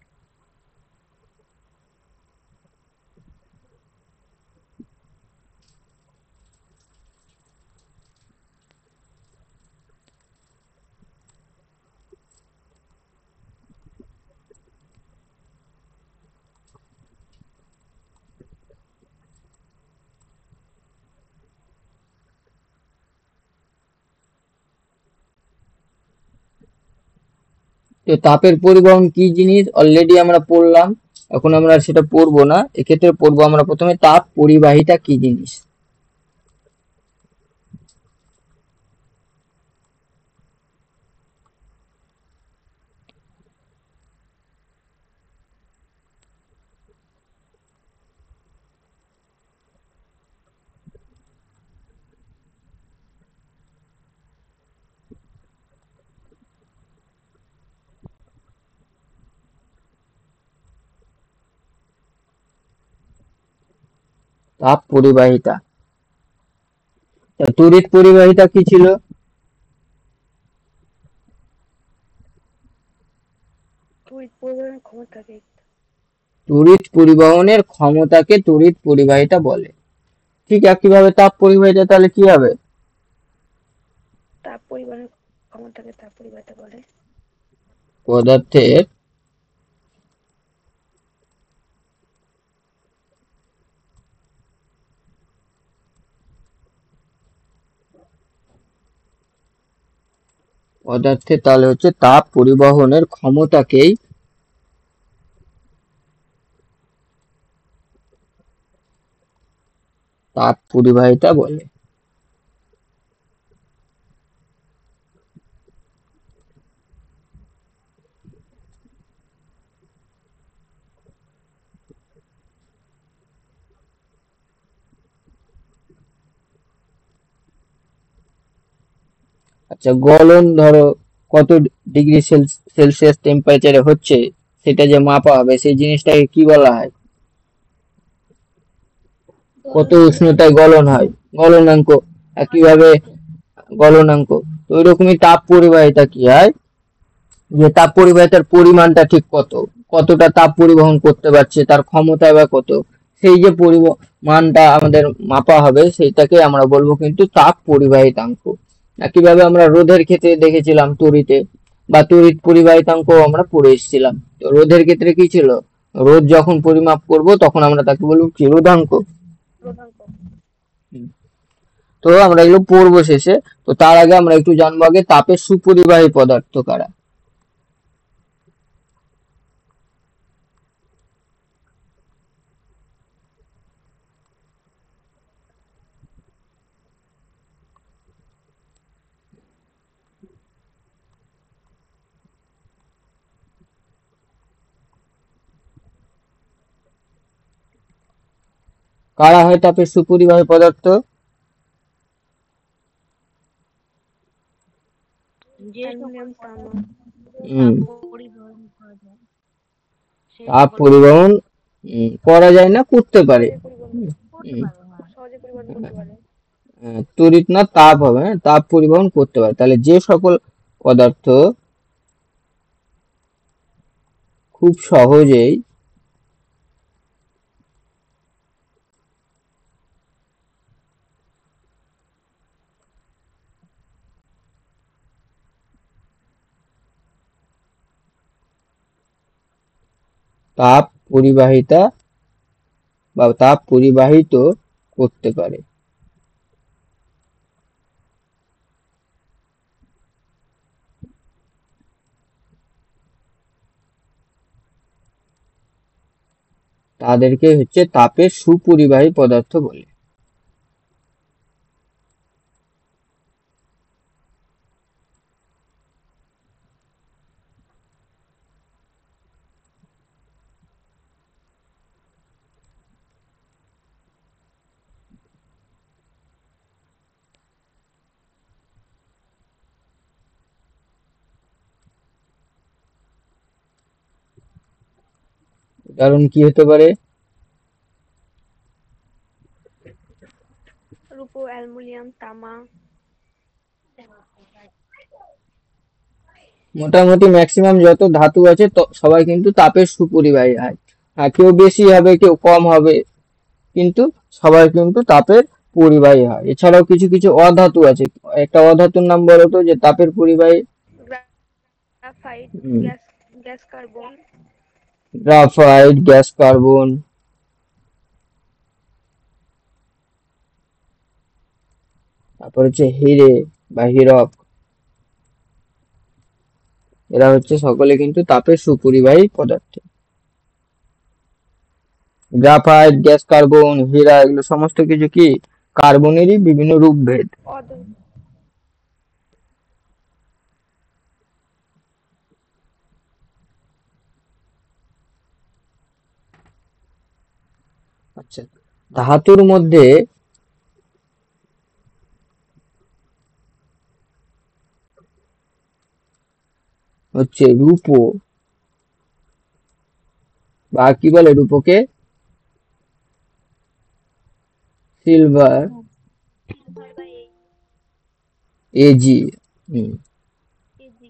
তো তাপের পরিবহন কি জিনিস অলরেডি আমরা পড়লাম, এখন আমরা সেটা পড়বো না, এক্ষেত্রে পড়বো আমরা প্রথমে তাপ পরিবাহিতা কি জিনিস। তাপ পরিবাহিতা, তড়িৎ পরিবাহিতা কি ছিল? তড়িৎ পরিবহনের ক্ষমতাকে। তড়িৎ পরিবহনের ক্ষমতাকে তড়িৎ পরিবাহিতা বলে। ঠিক একইভাবে তাপ পরিবাহিতা তাহলে কি হবে, পরিবহনের ক্ষমতাকে তাপ পরিবাহিতা বলে। পদার্থের তাহলে হচ্ছে তাপ পরিবহনের ক্ষমতাকেই তাপ পরিবাহিতা বলে। আচ্ছা, গলন ধরো কত ডিগ্রি সেলসিয়াস টেম্পারেচারে হচ্ছে, সেটা যে মাপা হবে সেই জিনিসটাকে কি বলা হয়? কত উষ্ণতায় গলন হয়, গলনাঙ্ক। একইভাবে গলনাঙ্ক, তো ওইরকমই তাপ পরিবাহিতা কি হয়, যে তাপ পরিবাহিতার পরিমাণটা ঠিক কতটা তাপ পরিবহন করতে পারছে, তার ক্ষমতা বা কত, সেই যে মানটা আমাদের মাপা হবে সেইটাকে আমরা বলবো কিন্তু তাপ পরিবাহিতাঙ্ক। একইভাবে আমরা রোধের ক্ষেত্রে দেখেছিলাম তড়িতে, বা তড়িৎ পরিবাহিতাঙ্ক আমরা পড়ে এসেছিলাম। তো রোধের ক্ষেত্রে কি ছিল, রোধ যখন পরিমাপ করব তখন আমরা তাকে বলবো কি, রোধাঙ্ক। রোধাঙ্ক। তো আমরা এগুলো পড়বো শেষে। তো তার আগে আমরা একটু জানবো আগে তাপের সুপরিবাহী পদার্থ কারা। কারা হয় তাপের সুপরিবাহী পদার্থ? অ্যালুমিনিয়াম, তামা। হম পরিবহন করা যায় তাপ পরিবহন করা যায় না, করতে পারে। সহজে পরিবহন করতে হুম, পারবো, হ্যাঁ। সহজে পরিবহন করতে পারে। তড়িৎ না তাপ হবে, হ্যাঁ, তাপ পরিবহন করতে পারে। তাহলে যে সকল পদার্থ খুব সহজেই তাপ পরিবাহিতা বা তাপ পরিবাহিত করতে পারে, তাদেরকে হচ্ছে তাপের সুপরিবাহী পদার্থ বলে। কারণ কি হতে পারে? রূপো, অ্যালুমিনিয়াম, তামা। মোটামুটি ম্যাক্সিমাম যত ধাতু আছে সবাই কিন্তু তাপের সুপরিবাহী হয়। হ্যাঁ, কেউ বেশি হবে কেউ কম হবে, কিন্তু সবাই কিন্তু তাপের পরিবাহী হয়। এছাড়াও কিছু কিছু অধাতু আছে, একটা অধাতুর নাম বলো তো যে তাপের পরিবাহী। গ্রাফাইট, হুম, gas carbon. Graphite, gas carbon, তারপর হচ্ছে হিরে বা হীরক, এরা হচ্ছে সকলে কিন্তু তাপের সুপরিবাহী পদার্থ। গ্রাফাইট, গ্যাস কার্বন, হীরা, এগুলো সমস্ত কিছু কি কার্বনেরই বিভিন্ন রূপভেদ। অদ আচ্ছা, ধাতুর মধ্যে হচ্ছে রূপো, বা কি বলে রূপোকে, সিলভার, সিলভার বা এজি। হুম, এজি।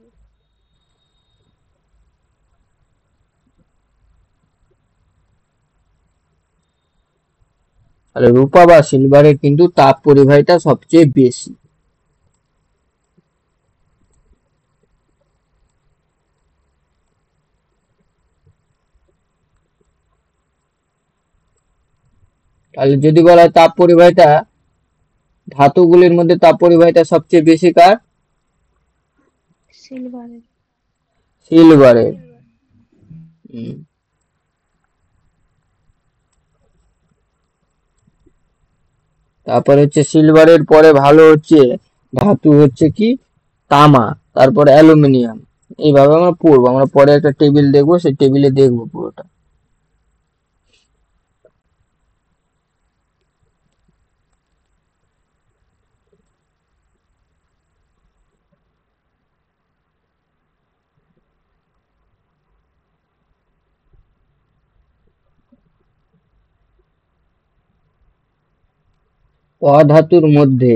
তাহলে রূপা বা সিলভারের কিন্তু তাপ পরিবাহিতা সবচেয়ে বেশি। তাহলে যদি বলা হয় তাপ পরিবাহিতা, ধাতুগুলির মধ্যে তাপ পরিবাহিতা সবচেয়ে বেশি কার? সিলভারের। সিলভারের। হুম। তারপর হচ্ছে সিলভারের পরে ভালো হচ্ছে ধাতু হচ্ছে কি তামা, তারপর অ্যালুমিনিয়াম। এইভাবে আমরা পড়বো, আমরা পরে একটা টেবিল দেখবো, সেই টেবিলে দেখবো পুরোটা। অধাতুর মধ্যে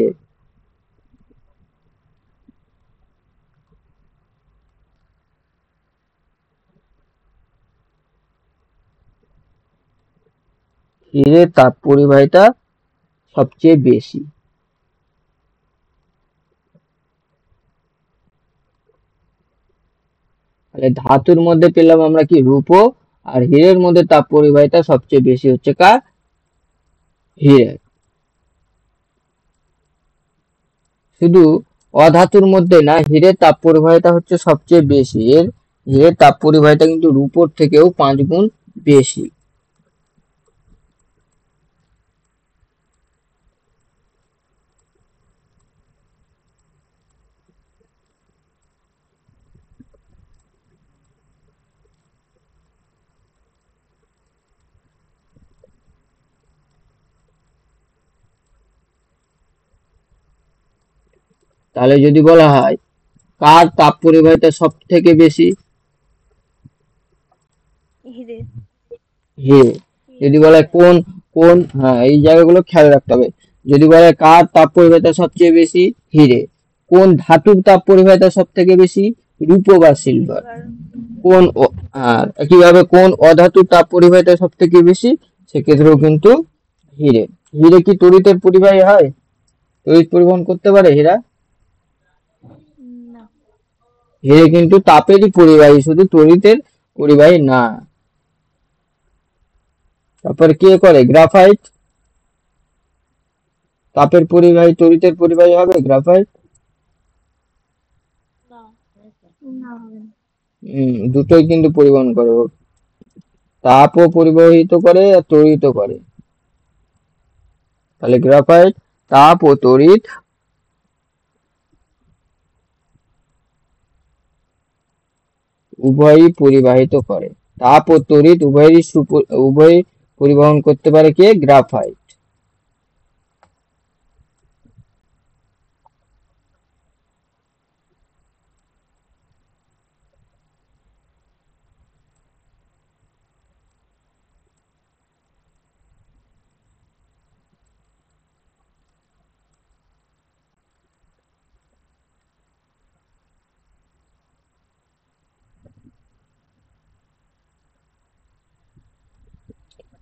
হীরের তাপ পরিবাহিতা সবচেয়ে বেশি। তাহলে ধাতুর মধ্যে পেলাম আমরা কি রূপো, আর হীরের মধ্যে তাপ পরিবাহিতা সবচেয়ে বেশি হচ্ছে কার? হীরের। শুধু অধাতুর মধ্যে না, হীরের তাপ পরিবাহিতা হচ্ছে সবচেয়ে বেশি। হীরের তাপ পরিবাহিতা কিন্তু রূপোর থেকেও 5 গুণ বেশি। তাহলে যদি বলা হয় কার তাপ পরিবাহিতা সব থেকে বেশি? হিরে। হীরে। যদি বলা হয় কোন কোন হ্যাঁ, এই জায়গাগুলো খেয়াল রাখতে হবে। যদি বলা হয় কার তাপ পরিবাহিতা সবচেয়ে বেশি? হীরে। কোন ধাতুর তাপ পরিবাহিতা সব থেকে বেশি? রূপো বা সিলভার। সিলভার। কোন আর একইভাবে কোন অধাতুর তাপ পরিবাহিতা সব থেকে বেশি? সেক্ষেত্রেও হিরে। কিন্তু হীরে। হীরে কি তড়িতের পরিবাহী হয়? তড়িৎ পরিবহন করতে পারে হীরা? না। হীরে কিন্তু তাপেরই পরিবাহী, শুধু তড়িতের পরিবাহী না। তারপর কে করে? গ্রাফাইট। তাপের পরিবাহী, তড়িতের পরিবাহী হবে গ্রাফাইট? না। না হবে না। দুটোই কিন্তু পরিবহন করে, তাপও পরিবাহিত করে আর তড়িৎও করে। তাহলে গ্রাফাইট তাপ ও তড়িৎ উভয়ই পরিবাহিত করে। তাপ ও তড়িৎ উভয়ই পরিবহন করতে পারে কে? গ্রাফাইট।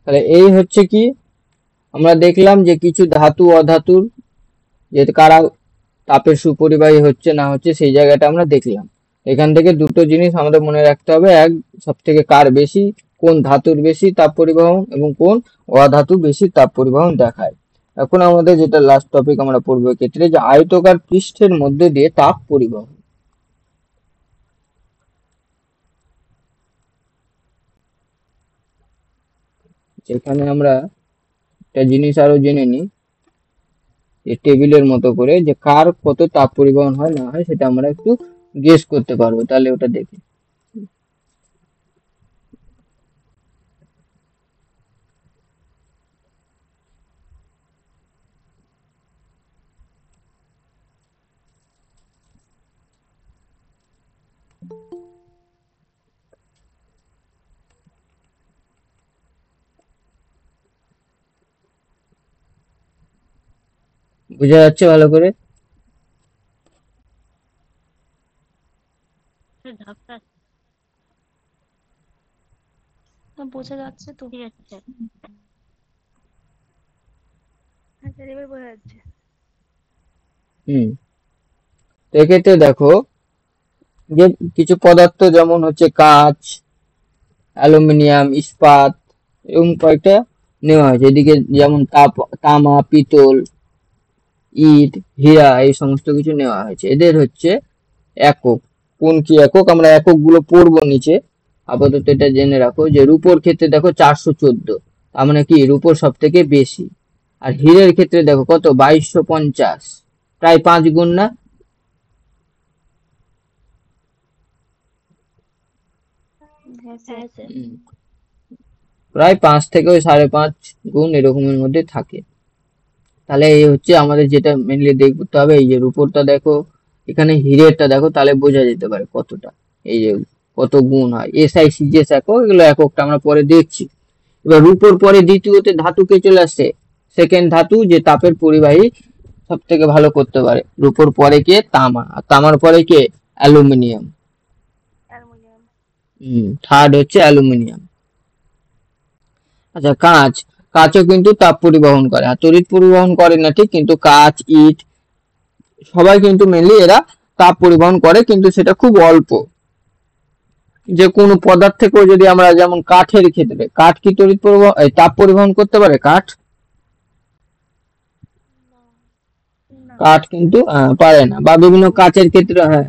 তাহলে এই হচ্ছে কি, আমরা দেখলাম যে কিছু ধাতু অধাতুর যে কারা তাপের সুপরিবাহী হচ্ছে না হচ্ছে, সেই জায়গাটা আমরা দেখলাম। এখান থেকে দুটো জিনিস আমাদের মনে রাখতে হবে, এক সব থেকে কার বেশি, কোন ধাতুর বেশি তাপ পরিবহন, এবং কোন অধাতু বেশি তাপ পরিবহন দেখায়। এখন আমাদের যেটা লাস্ট টপিক আমরা পড়বো ক্ষেত্রে, যে আয়তকার পৃষ্ঠের মধ্যে দিয়ে তাপ পরিবহন। যেখানে আমরা একটা জিনিস আরো জেনে নিই, যে টেবিলের মতো করে, যে কার কত তাপ পরিবহন হয় না হয় সেটা আমরা একটু গেস করতে পারবো। তাহলে ওটা দেখি। বোঝা যাচ্ছে ভালো করে? বোঝা যাচ্ছে তো? ঠিক আছে। হ্যাঁ স্যার, এবার বোঝা যাচ্ছে। হুম। তো এক্ষেত্রে দেখো, যে কিছু পদার্থ যেমন হচ্ছে কাঁচ, অ্যালুমিনিয়াম, ইস্পাত, এরকম কয়েকটা নেওয়া হয়েছে। এদিকে যেমন তামা, পিতল, ইট, হীরা এই সমস্ত কিছু নেওয়া হয়েছে। এদের হচ্ছে একক। কোন কি একক আমরা একক গুলো পড়বো নিচে। আপাতত এটা জেনে রাখো যে রূপোর ক্ষেত্রে দেখো 414, তার মানে কি রূপোর সব থেকে বেশি। আর হীরের ক্ষেত্রে দেখো কত, 2250, প্রায় 5 গুণ না? হ্যাঁ স্যার। হ্যাঁ স্যার। হুম, প্রায় 5 থেকে 5.5 গুণ এরকমের মধ্যে থাকে। তাহলে এই হচ্ছে আমাদের যেটা মেনলি দেখতে হবে, এই যে রূপোরটা দেখো, এখানে হীরেরটা দেখো, তাহলে বোঝা যেতে পারে কতটা, এই যে কত গুণ হয়। এসআই সিজিএস একক, এগুলো এককটা আমরা পরে দেখছি। এবার রূপোর পরে দ্বিতীয়তে ধাতুকে চলে আসছে। সেকেন্ড ধাতু যে তাপের পরিবাহী সব থেকে ভালো করতে পারে। রূপোর পরে কে? তামা। আর তামার পরে কে? অ্যালুমিনিয়াম। অ্যালুমিনিয়াম। থার্ড হচ্ছে অ্যালুমিনিয়াম। আচ্ছা, কাঁচ। কাঁচও কিন্তু তাপ পরিবহন করে, আর তড়িৎ পরিবহন করে না ঠিক, কিন্তু কাঁচ, ইট সবাই কিন্তু মেনলি এরা তাপ পরিবহন করে, কিন্তু সেটা খুব অল্প। যে কোনো পদার্থকেও যদি আমরা, যেমন কাঠের ক্ষেত্রে, কাঠ কি তড়িৎ পরিবহন তাপ পরিবহন করতে পারে? কাঠ না। কাঠ কিন্তু পারে না। বা বিভিন্ন কাচের ক্ষেত্রে, হ্যাঁ,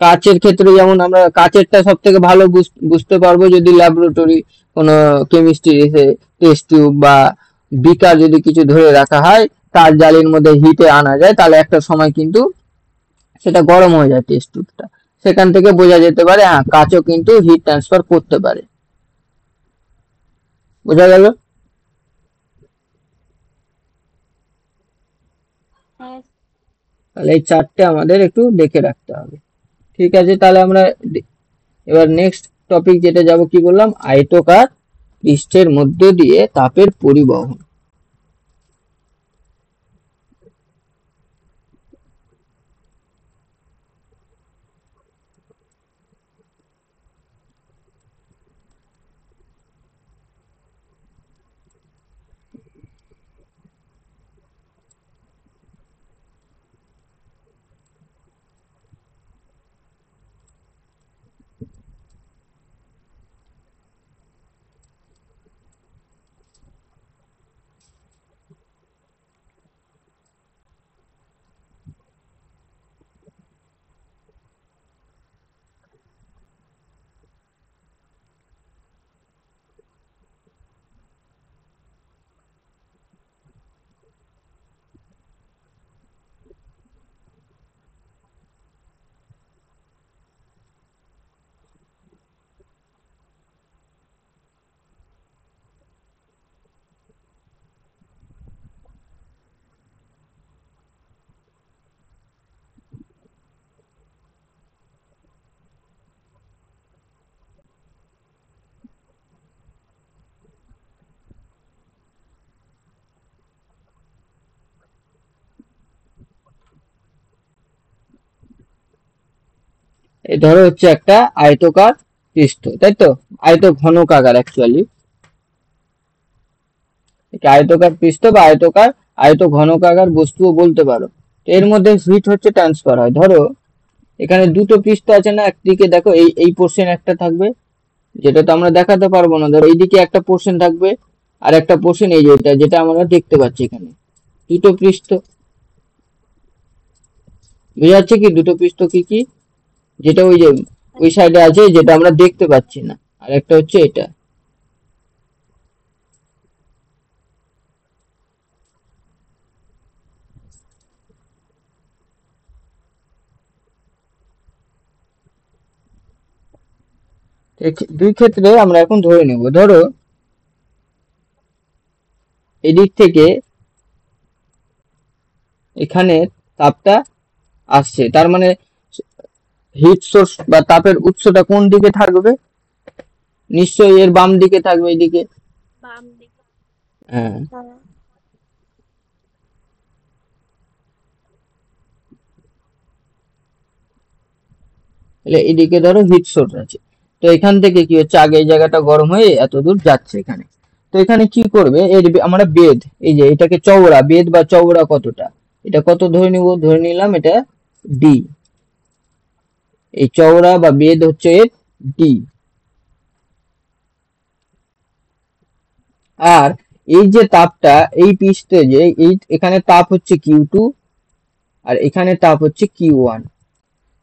কাচের ক্ষেত্রে যেমন আমরা কাচেরটা সব থেকে ভালো বুঝতে পারবো যদি ল্যাবরেটরি কোনো কেমিস্ট্রি টেস্ট টিউব বা বিকার যদি কিছু ধরে রাখা হয়, তার জালির মধ্যে হিটে আনা যায়, তাহলে একটা সময় কিন্তু সেটা গরম হয়ে যায় টেস্ট টিউবটা। সেখান থেকে বোঝা যেতে পারে হ্যাঁ কাচও কিন্তু হিট ট্রান্সফার করতে পারে। বোঝা গেল? হ্যাঁ। তাহলে এই চারটে আমাদের একটু দেখে রাখতে হবে। ঠিক আছে, তাহলে আমরা এবার নেক্সট টপিক যেটা যাব, কি বললাম, আয়তকার পৃষ্ঠের মধ্য দিয়ে তাপের পরিবহন। এই ধরো হচ্ছে একটা আয়তকার পৃষ্ঠ, তাই তো? ঘনকাকার অ্যাকচুয়ালি, একে আয়তকার পৃষ্ঠ বা ঘনকাকার বস্তুও বলতে পারো। তো এর মধ্যে হিট হচ্ছে ট্রান্সফার হয়। ধরো এখানে দুটো পৃষ্ঠ আছে না, একদিকে দেখো এই পোর্শন একটা থাকবে, যেটা তো আমরা দেখাতে পারবো না। ধরো এইদিকে একটা পোর্শন থাকবে, আর একটা পোর্শন এই যেটা যেটা আমরা দেখতে পাচ্ছি এখানে, দুটো পৃষ্ঠ। বোঝা যাচ্ছে কি দুটো পৃষ্ঠ কি কি? যেটা ওই যে ওই সাইডে আছে, যেটা আমরা দেখতে পাচ্ছি না, আর একটা হচ্ছে এটা। দুই ক্ষেত্রে আমরা এখন ধরে নেব। ধরো এদিক থেকে এখানে তাপটা আসছে, তার মানে হিট সোর্স বা তাপের উৎসটা কোন দিকে থাকবে? নিশ্চয়ই এর বাম দিকে থাকবে, এইদিকে। বাম দিকে। হ্যাঁ, হ্যাঁ। তাহলে এদিকে ধরো হিট সোর্স আছে। তো এখান থেকে কি হচ্ছে, আগে এই জায়গাটা গরম হয়ে এত দূর যাচ্ছে এখানে। তো এখানে কি করবে, এর আমরা বেধ, এই যে এটাকে চওড়া, বেধ বা চওড়া কতটা, এটা কত ধরে নিব, ধরে নিলাম এটা ডি। এই চওড়া বা বেধ হচ্ছে এর ডি। আর এই যে তাপটা এই পৃষ্ঠে যে এই এখানে তাপ হচ্ছে Q2 আর এখানে তাপ হচ্ছে Q1।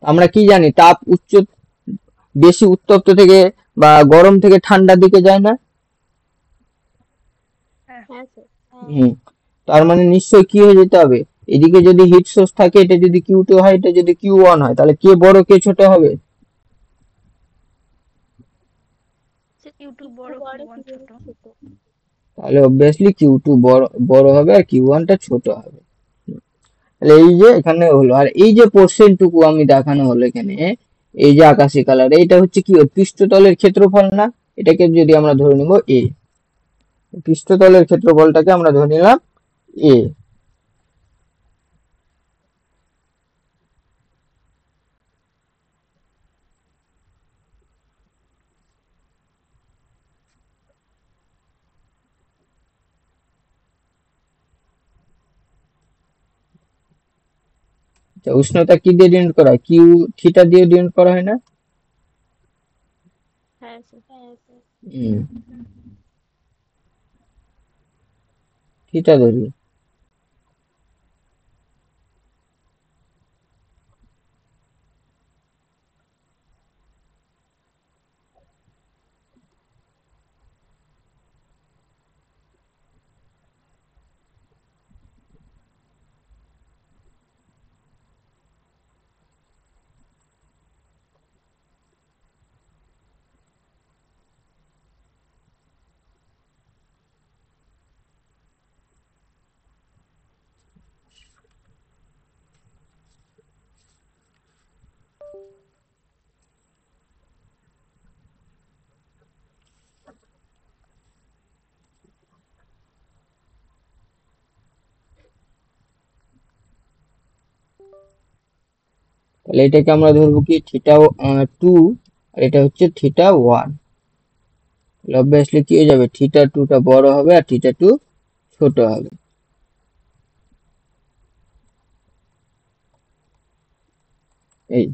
আমরা কি জানি তাপ বেশি উত্তপ্ত থেকে বা গরম থেকে ঠান্ডার দিকে যায় না। হ্যাঁ স্যার। হুম, তার মানে নিশ্চয়ই কি হয়ে যেতে হবে, এদিকে যদি হিট সোর্স থাকে এটা যদি Q2 হয় এটা যদি Q1 হয়, তাহলে কে বড় কে ছোট হবে? ইউটিউব বড় Q1 ছোট। তাহলে অবভিয়াসলি Q2 বড় হবে আর Q1 টা ছোট হবে। তাহলে এই যে এখানে হলো, আর এই যে পোর্শনটুকু আমি দেখানো হলো এখানে, এই যে আকাশি কালার, এইটা হচ্ছে কি পৃষ্ঠতলের ক্ষেত্রফল না? এটাকে যদি আমরা ধরে নিব এ, পৃষ্ঠতলের ক্ষেত্রফলটাকে আমরা ধরে নিলাম এ। উষ্ণতা কি দিয়ে ডিনোট করা হয়? কিউ থিটা দিয়ে ডিনোট করা হয় না? হ্যাঁ স্যার। হুম, থিটা ধরি। তাহলে এটাকে আমরা ধরবো কি থিটা 2 আর এটা হচ্ছে থিটা 1। তাহলে অবভিয়াসলি কি হয়ে যাবে, থিটা 2 টা বড় হবে আর থিটা 2 ছোট হবে। এই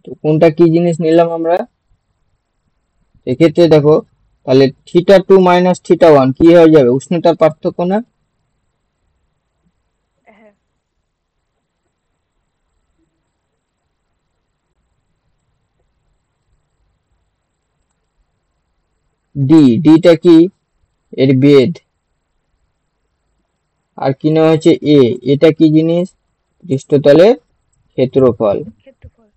তো কোনটা কি জিনিস নিলাম আমরা এক্ষেত্রে দেখো, তাহলে থিটা 2 মাইনাস থিটা 1 কি হয়ে যাবে, উষ্ণতার পার্থক্য না? হ্যাঁ ডিটা কি, এর বেধ। আর কি নেওয়া হয়েছে এটা কি জিনিস, পৃষ্ঠতলের ক্ষেত্রফল। ক্ষেত্রফল।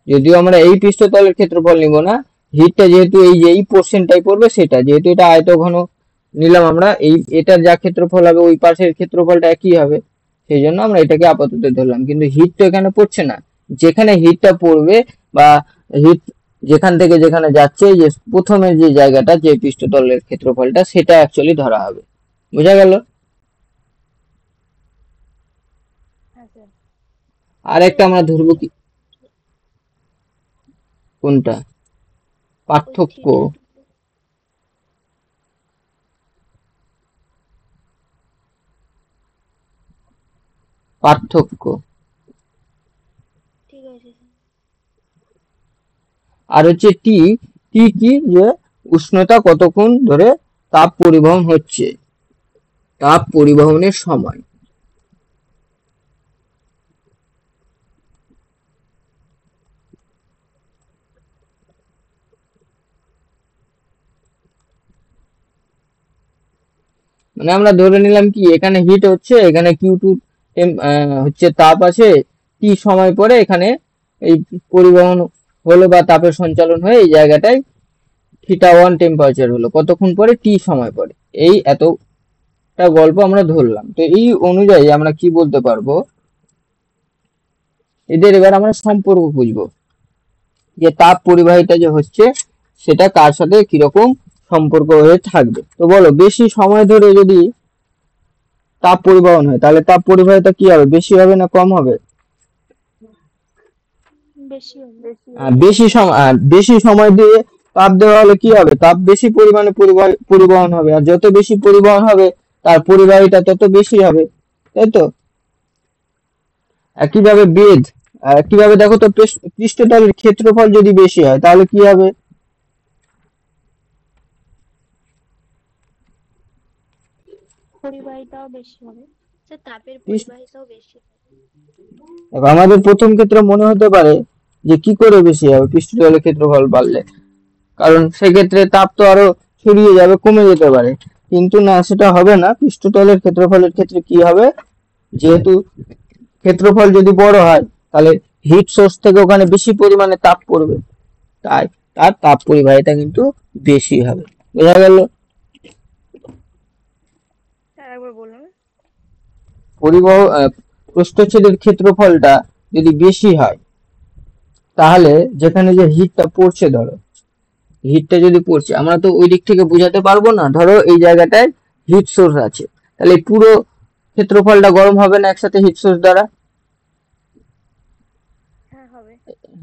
যদিও আমরা এই পৃষ্ঠতলের ক্ষেত্রফল নিব না, হিটটা যেহেতু এই যে এই পোর্শনটাই পড়বে সেটা, যেহেতু এটা আয়তঘন নিলাম আমরা, এই এটার যা ক্ষেত্রফল হবে ওই পাশের ক্ষেত্রফলটা একই হবে, সেই জন্য আমরা এটাকে আপাতত ধরলাম। কিন্তু হিট তো এখানে পড়ছে না, যেখানে হিটটা পড়বে বা হিট যেখান থেকে যেখানে যাচ্ছে, যে প্রথমে যে জায়গাটা যে পৃষ্ঠতলের ক্ষেত্রফলটা সেটা অ্যাকচুয়ালি ধরা হবে। বোঝা গেল? হ্যাঁ স্যার। আর একটা আমরা ধরবো কি, কোনটা পার্থক্য? পার্থক্য ঠিক আছে স্যার। আর হচ্ছে টি, টি কি, যে উষ্ণতা কতক্ষণ ধরে তাপ পরিবহন হচ্ছে, তাপ পরিবহনের সময়। মানে আমরা ধরে নিলাম কি এখানে হিট হচ্ছে, এখানে Q2 হচ্ছে তাপ আছে, টি সময় পরে এখানে এই পরিবহন হলো বা তাপের সঞ্চালন হয়ে এই জায়গাটায় থিটা 1 টেম্পারেচার হলো কতক্ষণ পরে, টি সময় পরে। এই এতটা গল্প আমরা ধরলাম। তো এই অনুযায়ী আমরা কি বলতে পারবো, এদের এবার আমরা সম্পর্ক খুঁজবো যে তাপ পরিবাহিতা যে হচ্ছে সেটা কার সাথে কিরকম সম্পর্ক হয়ে থাকবে। তো বলো, বেশি সময় ধরে যদি তাপ পরিবহন হয় তাহলে তাপ পরিবাহিতা কি হবে, বেশি হবে না কম হবে? বেশি হবে। বেশি সময় দিয়ে তাপ দেওয়া হলে কি হবে, তাপ বেশি পরিমাণে পরিবহন হবে, আর যত বেশি পরিবহন হবে তার পরিবাহিতা তত বেশি হবে, তাই তো? একইভাবে বেধ, কিভাবে দেখো তো, পৃষ্ঠতলের ক্ষেত্রফল যদি বেশি হয় তাহলে কি হবে? পরিবাহিতাও বেশি হবে। স্যার তাপের পৃষ্ঠ- পরিবাহিতাও বেশি। দেখো, আমাদের প্রথম ক্ষেত্রে মনে হতে পারে যে কি করে বেশি হবে পৃষ্ঠতলের ক্ষেত্রফল বাড়লে, কারণ সেক্ষেত্রে তাপ তো আরো ছড়িয়ে যাবে, কমে যেতে পারে। কিন্তু না, সেটা হবে না। পৃষ্ঠতলের ক্ষেত্রফলের ক্ষেত্রে কি হবে, যেহেতু ক্ষেত্রফল যদি বড় হয় তাহলে হিট সোর্স থেকে ওখানে বেশি পরিমাণে তাপ পড়বে, তাই তার তাপ পরিবাহিতা কিন্তু বেশি হবে। বোঝা গেল? স্যার একবার বলুন। পরিবহ প্রস্থচ্ছেদের ক্ষেত্রফলটা যদি বেশি হয় তাহলে যেখানে যে হিটটা পড়ছে, ধরো হিটটা যদি পড়ছে, আমরা তো ওই দিক থেকে বোঝাতে পারবো না। ধরো এই জায়গাটায় হিট সোর্স আছে, তাহলে এই পুরো ক্ষেত্রফলটা গরম হবে না একসাথে হিট সোর্স দ্বারা? হ্যাঁ হবে।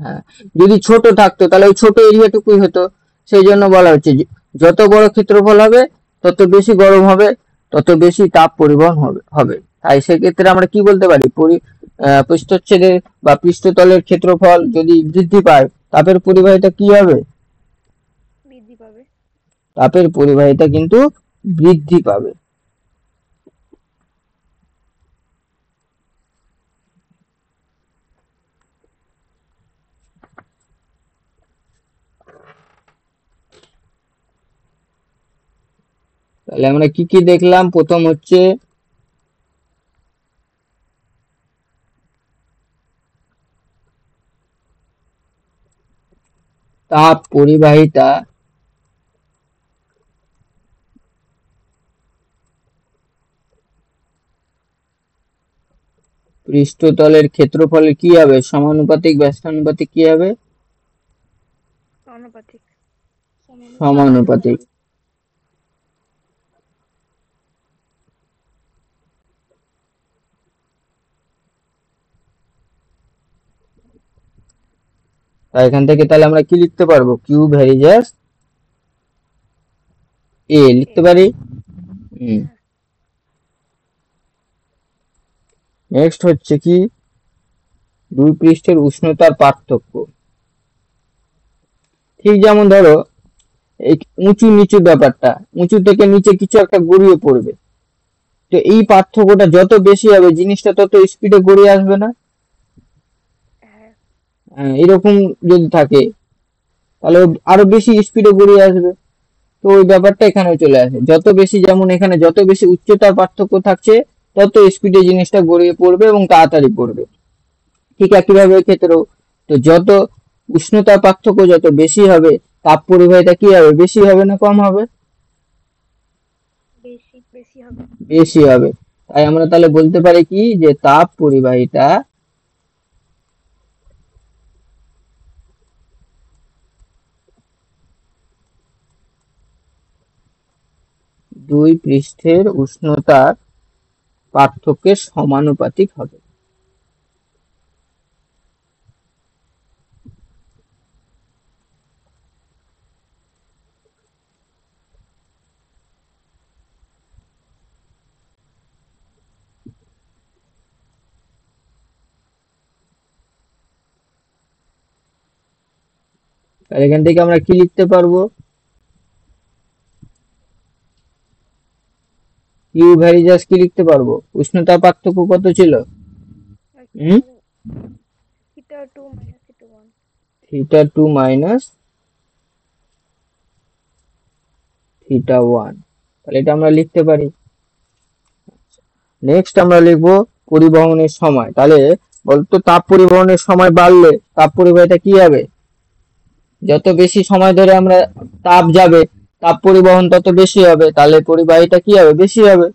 হ্যাঁ, যদি ছোট থাকতো তাহলে ওই ছোট এরিয়াটুকুই হতো। সেই জন্য বলা হচ্ছে যে যত বড় ক্ষেত্রফল হবে তত বেশি গরম হবে, তত বেশি তাপ পরিবহন হবে। তাই সেক্ষেত্রে আমরা কি বলতে পারি, পৃষ্ঠচ্ছেদের বা পৃষ্ঠতলের ক্ষেত্রফল যদি বৃদ্ধি পায়, তাপের পরিবাহিতা কি হবে? বৃদ্ধি পাবে। তাপের পরিবাহিতা কিন্তু বৃদ্ধি পাবে। তাহলে আমরা কি কি দেখলাম? প্রথম হচ্ছে তাপ পরিবাহিতা পৃষ্ঠতলের ক্ষেত্রফলের কি হবে, সমানুপাতিক ব্যস্তানুপাতিক কি হবে? সমানুপাতিক। সমানুপাতিক। তাই এখান থেকে তাহলে আমরা কি লিখতে পারবো, কিউ ভ্যারিজাস এ লিখতে পারি। হ্যাঁ। নেক্সট হচ্ছে কি, দুই পৃষ্ঠের উষ্ণতার পার্থক্য। ঠিক যেমন ধরো এই উঁচু নিচু ব্যাপারটা, উঁচু থেকে নিচে কিছু একটা গড়িয়ে পড়বে, তো এই পার্থক্যটা যত বেশি হবে জিনিসটা তত স্পিডে গড়িয়ে আসবে না? হ্যাঁ। এরকম যদি থাকে তাহলে ও আরো বেশি স্পিডে গড়িয়ে আসবে। তো ওই ব্যাপারটা এখানে চলে আসে, যত বেশি, যেমন এখানে যত বেশি উচ্চতার পার্থক্য থাকছে তত স্পিডে জিনিসটা গড়িয়ে পড়বে এবং তাড়াতাড়ি পড়বে। ঠিক একইভাবে ক্ষেত্রেও, তো যত উষ্ণতার পার্থক্য যত বেশি হবে, তাপ পরিবাহিতা কি হবে, বেশি হবে না কম হবে? বেশি বেশি হবে। বেশি হবে। তাই আমরা তাহলে বলতে পারি কি, যে তাপ পরিবাহিতা দুই পৃষ্ঠের উষ্ণতার পার্থক্যের সমানুপাতিক হবে। তাহলে এখান থেকে আমরা কি লিখতে পারবো, কিউ ভ্যারিজাস কি লিখতে পারবো, উষ্ণতার পার্থক্য কত ছিল? হুম, theta 2 minus theta 1। Theta 2 minus theta 1। তাহলে এটা আমরা লিখতে পারি। নেক্সট আমরা লিখবো পরিবহনের সময়। তাহলে বলতো তাপ পরিবহনের সময় বাড়লে তাপ পরিবাহিতা কি হবে? যত বেশি সময় ধরে আমরা তাপ যাবে, তাপ পরিবহন তত বেশি হবে, তাহলে পরিবাহিতা কি হবে, বেশি হবে।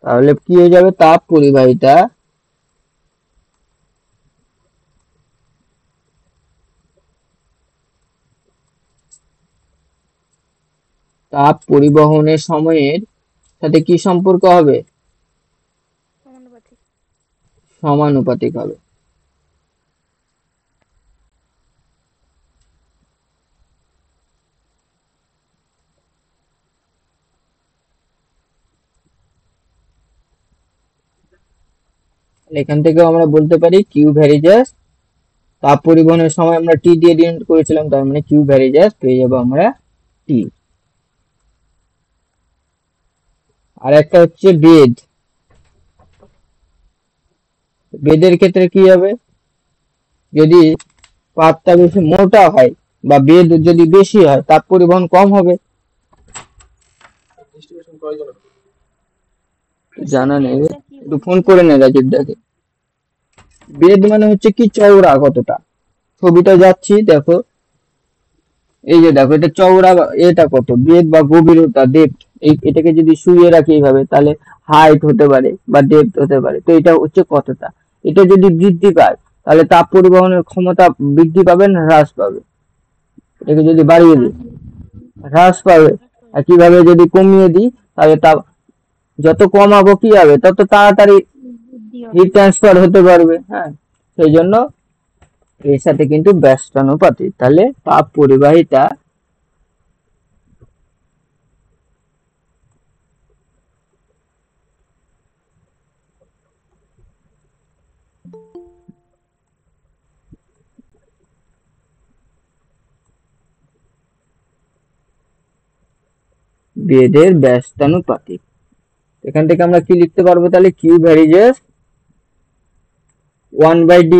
তাহলে কি হয়ে যাবে, তাপ পরিবাহিতা তাপ পরিবহনের সময়ের সাথে কি সম্পর্ক হবে, সমানুপাতিক। সমানুপাতিক হবে। এখান থেকেও আমরা বলতে পারি কিউ ভ্যারি জাস্ট তাপ পরিবহনের সময় আমরা টি দিয়ে ডিনোট করেছিলাম, তার মানে কিউ ভ্যারি জাস্ট পেয়ে যাবো আমরা টি। আর একটা হচ্ছে বেদ। বেদের ক্ষেত্রে কি হবে, যদি পাতটা বেশি মোটা হয় বা বেদ যদি বেশি হয় তাপ পরিবহন কম হবে। জানা নেই, বেদটা কি একটু ফোন বলছেন? করে নে রাজীবদাকে। বেদ মানে হচ্ছে কি চওড়া কতটা, ছবিটা যাচ্ছি দেখো, এই যে দেখো এটা চওড়া এটা কত বেদ বা গভীরতা ডেপথ, এই এটাকে যদি শুয়ে রাখি এইভাবে তাহলে হাইট হতে পারে বা ডেপথ হতে পারে, তো এটা হচ্ছে কতটা। এটা যদি বৃদ্ধি পায় তাহলে তাপ পরিবহনের ক্ষমতা বৃদ্ধি পাবে না হ্রাস পাবে, এটাকে যদি বাড়িয়ে দিই হ্রাস পাবে। আর কিভাবে যদি কমিয়ে দিই তাহলে তা যত কমাবো কি হবে তত তাড়াতাড়ি বুদ্ধি হিট হবে। ট্রান্সফার হতে পারবে। হ্যাঁ, সেই জন্য এর সাথে কিন্তু ব্যস্তানুপাতিক, তাহলে তাপ পরিবাহিতা বেদের ব্যস্তানুপাতিক। এখান থেকে আমরা কি লিখতে পারবো তাহলে, কিউ ভ্যারিজেস 1/d।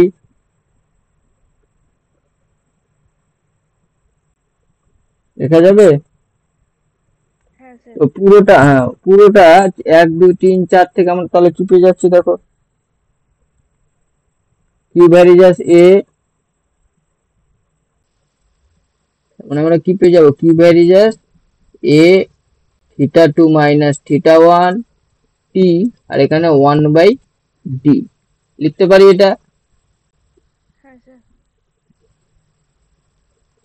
দেখা যাবে হ্যাঁ স্যার। তো পুরোটা, হ্যাঁ পুরোটা 1 2 3 4 থেকে আমরা তাহলে কি পেয়ে যাচ্ছি দেখো, কিউ ভ্যারিজেস এ, মানে আমরা কি পেয়ে যাবো, কিউ ভ্যারিজেস এ θ2 মাইনাস θ1 টি, আর এখানে 1/d লিখতে পারি এটা। হ্যাঁ স্যার।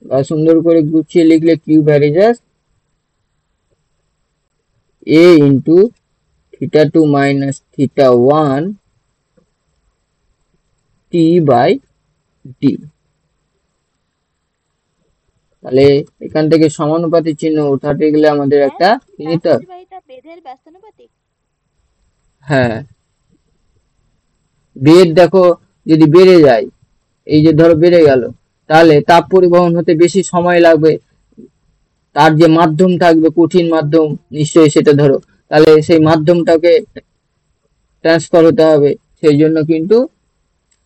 বা সুন্দর করে গুছিয়ে লিখলে Q varies A into θ2 minus θ1 T by D. তাহলে এখান থেকে সমানুপাতিক চিহ্ন উঠাতে গেলে আমাদের স্যার একটা কি তাপ নিতে হবে? পরিবাহিতা বেদের ব্যস্তানুপাতিক। হ্যাঁ, বেদ দেখো যদি বেড়ে যায়, এই যে ধরো বেড়ে গেল, তাহলে তাপ পরিবহন হতে বেশি সময় লাগবে। তার যে মাধ্যম থাকবে কঠিন মাধ্যম নিশ্চয়ই সেটা ধরো, তাহলে সেই মাধ্যমটাকে ট্রান্সফার হতে হবে, সেই জন্য কিন্তু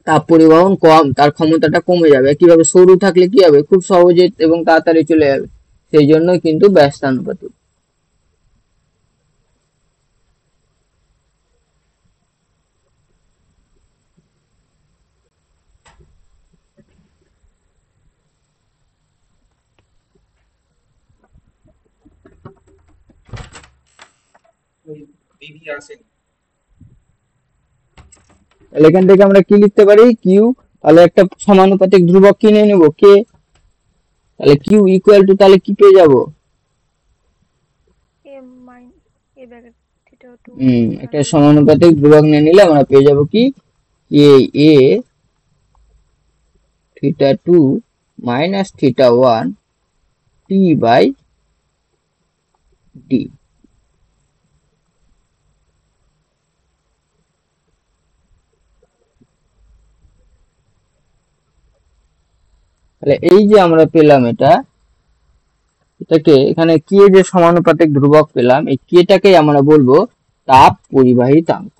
তাপ পরিবহন কম, তার ক্ষমতাটা কমে যাবে। কিভাবে সরু থাকলে কি হবে, খুব সহজে এবং তাড়াতাড়ি চলে যাবে, সেই জন্য কিন্তু ব্যস্তানুপাতিক। তাহলে এখান থেকে আমরা কি লিখতে পারি, কিউ, তাহলে একটা সমানুপাতিক ধ্রুবক কিনে নেব কে, তাহলে কিউ ইকুয়াল টু তাহলে কি পেয়ে যাব, এ মাইন এ ব্যাকেট θ2 মাইনাস একটা θ1। সমানুপাতিক ধ্রুবক নিয়ে নিলে আমরা পেয়ে যাব কি, কে এ θ2 মাইনাস θ1 টি বাই ডি। তাহলে এই যে আমরা পেলাম এটা, এটাকে এখানে কে যে সমানুপাতিক ধ্রুবক পেলাম, এই কেটাকে আমরা বলবো তাপ পরিবাহিতাঙ্ক।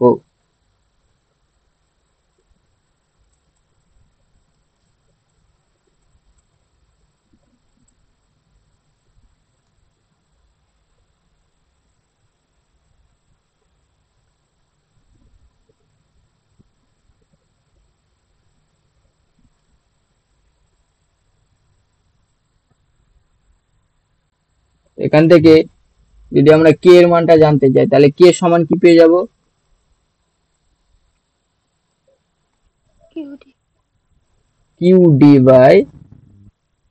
এখান থেকে যদি আমরা কে এর মানটা জানতে চাই তাহলে কে সমান কি পেয়ে যাব, Q D. Q D by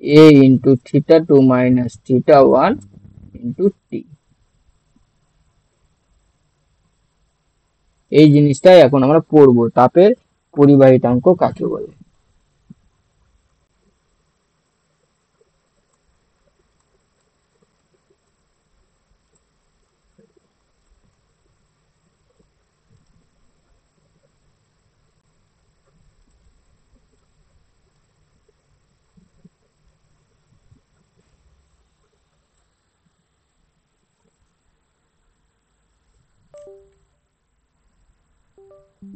A into θ2 minus θ1 into T. এই জিনিসটাই এখন আমরা পড়বো, তাপের পরিবাহিতাঙ্ক কাকে বলে। তাহলে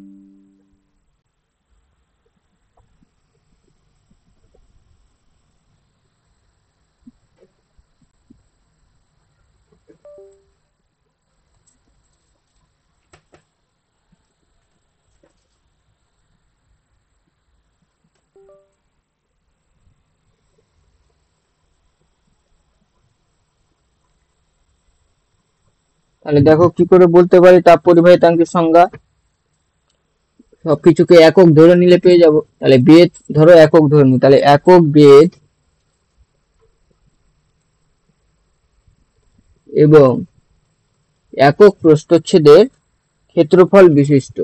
দেখো কি করে বলতে পারি তাপ পরিবাহিতাঙ্কের সংজ্ঞা। সবকিছুকে একক ধরে নিলে পেয়ে যাব। তাহলে বেদ ধরো একক ধরে নি, তাহলে একক বেদ এবং একক প্রস্থচ্ছেদের ক্ষেত্রফল বিশিষ্ট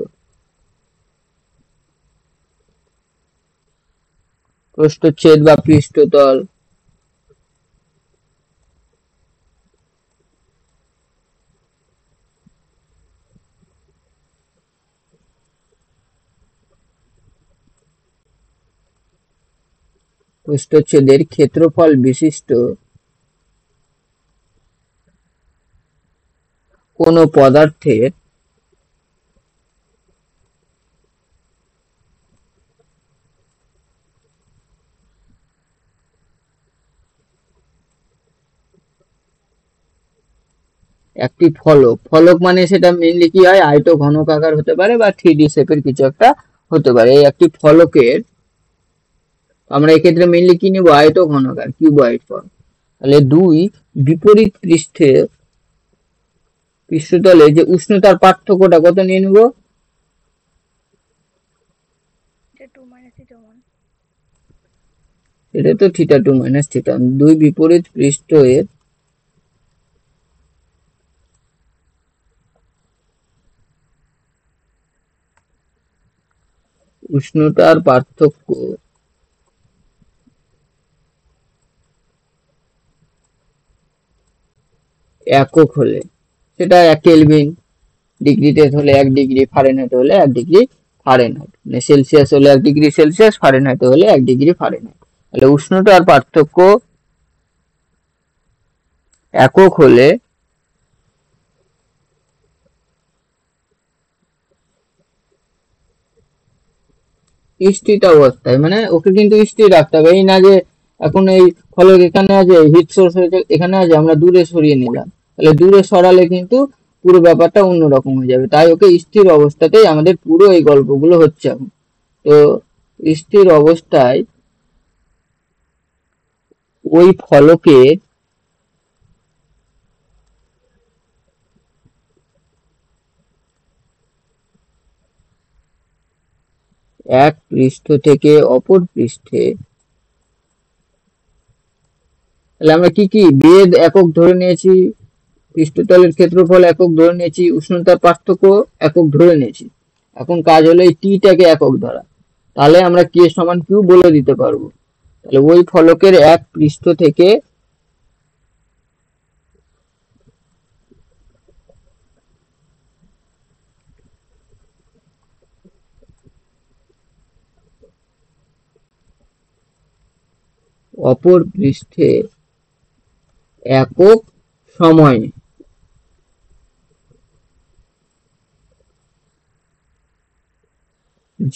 প্রস্থচ্ছেদ বা পৃষ্ঠতল প্রস্থচ্ছেদের ক্ষেত্রফল বিশিষ্ট কোন পদার্থের একটি ফলক, ফলক মানে সেটা মেইনলি কি হয়, আয়ত ঘনকাকার হতে পারে বা 3D শেপের কিছু একটা হতে পারে। এই একটি ফলকের আমরা এক্ষেত্রে মেইনলি কি নিব, আয়ত ঘনকার কিউবয়েড ফর্ম। তাহলে দুই বিপরীত পৃষ্ঠতলে যে উষ্ণতার পার্থক্যটা কত নিয়ে নিব, এটা তো থিটা 2 মাইনাস থিটা। দুই বিপরীত পৃষ্ঠের উষ্ণতার পার্থক্য একক হলে, সেটা 1 কেলভিন, ডিগ্রিতে হলে 1 ডিগ্রি, ফারেনহাইট হলে 1 ডিগ্রি ফারেনহাইট, মানে সেলসিয়াস হলে 1 ডিগ্রি সেলসিয়াস, ফারেনহাইট হলে 1 ডিগ্রি ফারেনহাইট। তাহলে উষ্ণতার পার্থক্য একক হলে স্থিত অবস্থায়, মানে ওকে কিন্তু স্থির রাখতে হবে। এই না যে এখন এই ফলক এখানে আছে, হিট সোর্স হয়েছে এখানে আছে, আমরা দূরে সরিয়ে নিলাম, তাহলে দূরে সরালে কিন্তু পুরো ব্যাপারটা অন্যরকম হয়ে যাবে। তাই ওকে স্থির অবস্থাতেই আমাদের পুরো এই গল্পগুলো হচ্ছে এখন। তো স্থির অবস্থায় ওই ফলকের এক পৃষ্ঠ থেকে অপর পৃষ্ঠে, তাহলে আমরা কি কি বেদ একক ধরে নিয়েছি, পৃষ্ঠতলের ক্ষেত্রফল একক ধরে নিয়েছি, উষ্ণতার পার্থক্য একক ধরে নিয়েছি। এখন কাজ হলো এই টিটাকে একক ধরা। তাহলে আমরা কে সমান কিউ বলে দিতে পারবো। তাহলে ওই ফলকের এক পৃষ্ঠ থেকে অপর পৃষ্ঠে একক সময়ে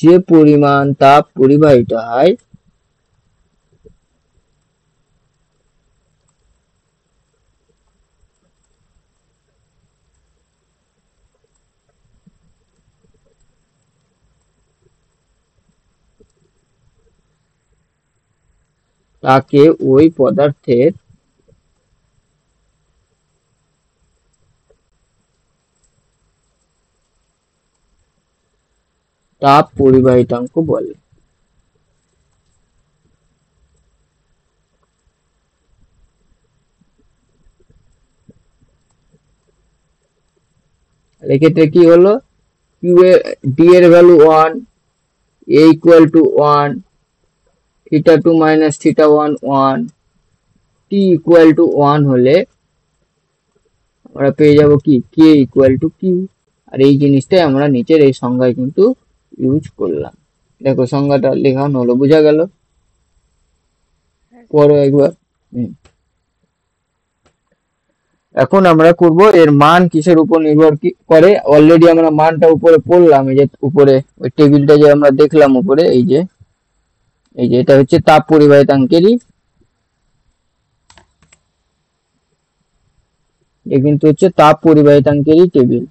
যে পরিমাণ তাপ পরিবাহিত হয় তাকে ওই পদার্থের তাপ পরিবাহিতাঙ্ক বলে। এক্ষেত্রে কি হলো, কিউ এর ডি এর value 1, A equal to 1, theta 2 minus theta 1 1, T equal two 1 হলে আমরা পেয়ে যাব কি কে ইকুয়াল টু কিউ। আর এই জিনিসটাই আমরা নিচের এই সংজ্ঞায় কিন্তু ইউজ করলাম। দেখো সংজ্ঞাটা লেখানো হলো, বোঝা গেল? পড়ো একবার। এখন আমরা করব এর মান কিসের উপর নির্ভর করে। অলরেডি আমরা মানটা উপরে পড়লাম, এই যে উপরে ওই টেবিলটা যে আমরা দেখলাম উপরে, এই যে এটা হচ্ছে তাপ পরিবাহিতাঙ্কেরই, এ কিন্তু হচ্ছে তাপ পরিবাহিতাঙ্কেরই টেবিল।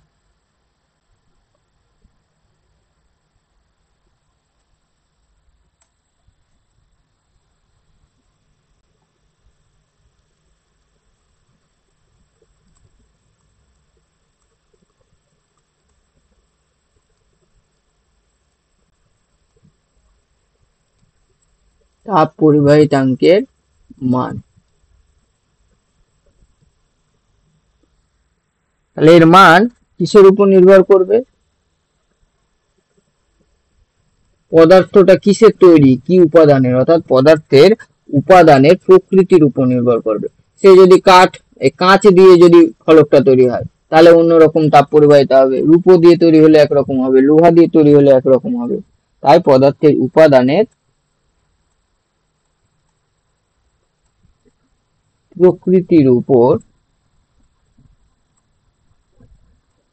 তাপ পরিবাহিতাঙ্কের মান, তাহলে এর মান কিসের উপর নির্ভর করবে? পদার্থটা কিসের তৈরি, কি উপাদানের, অর্থাৎ পদার্থের উপাদানের প্রকৃতির উপর নির্ভর করবে। সে যদি কাঁচ দিয়ে যদি ফলকটা তৈরি হয় তাহলে অন্যরকম তাপ পরিবাহিতা হবে, রূপো দিয়ে তৈরি হলে একরকম হবে, লোহা দিয়ে তৈরি হলে একরকম হবে। তাই পদার্থের উপাদানের প্রকৃতির উপর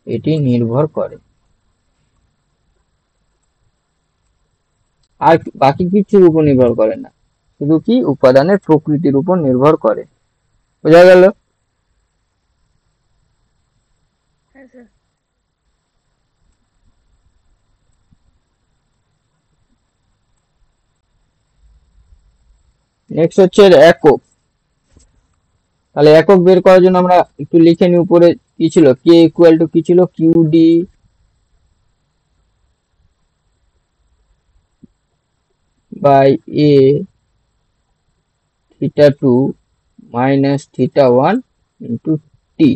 এটি নির্ভর করে, আর বাকি কিছুর উপর নির্ভর করে না, শুধু কি উপাদানের প্রকৃতির উপর নির্ভর করে। বোঝা গেল? হ্যাঁ স্যার। নেক্সট হচ্ছে এর একক। তাহলে একক বের করার জন্য আমরা একটু লিখে নিই, উপরে কি ছিল, কে ইকুয়াল টু কি ছিল, Q D by A theta 2 minus theta 1 into T.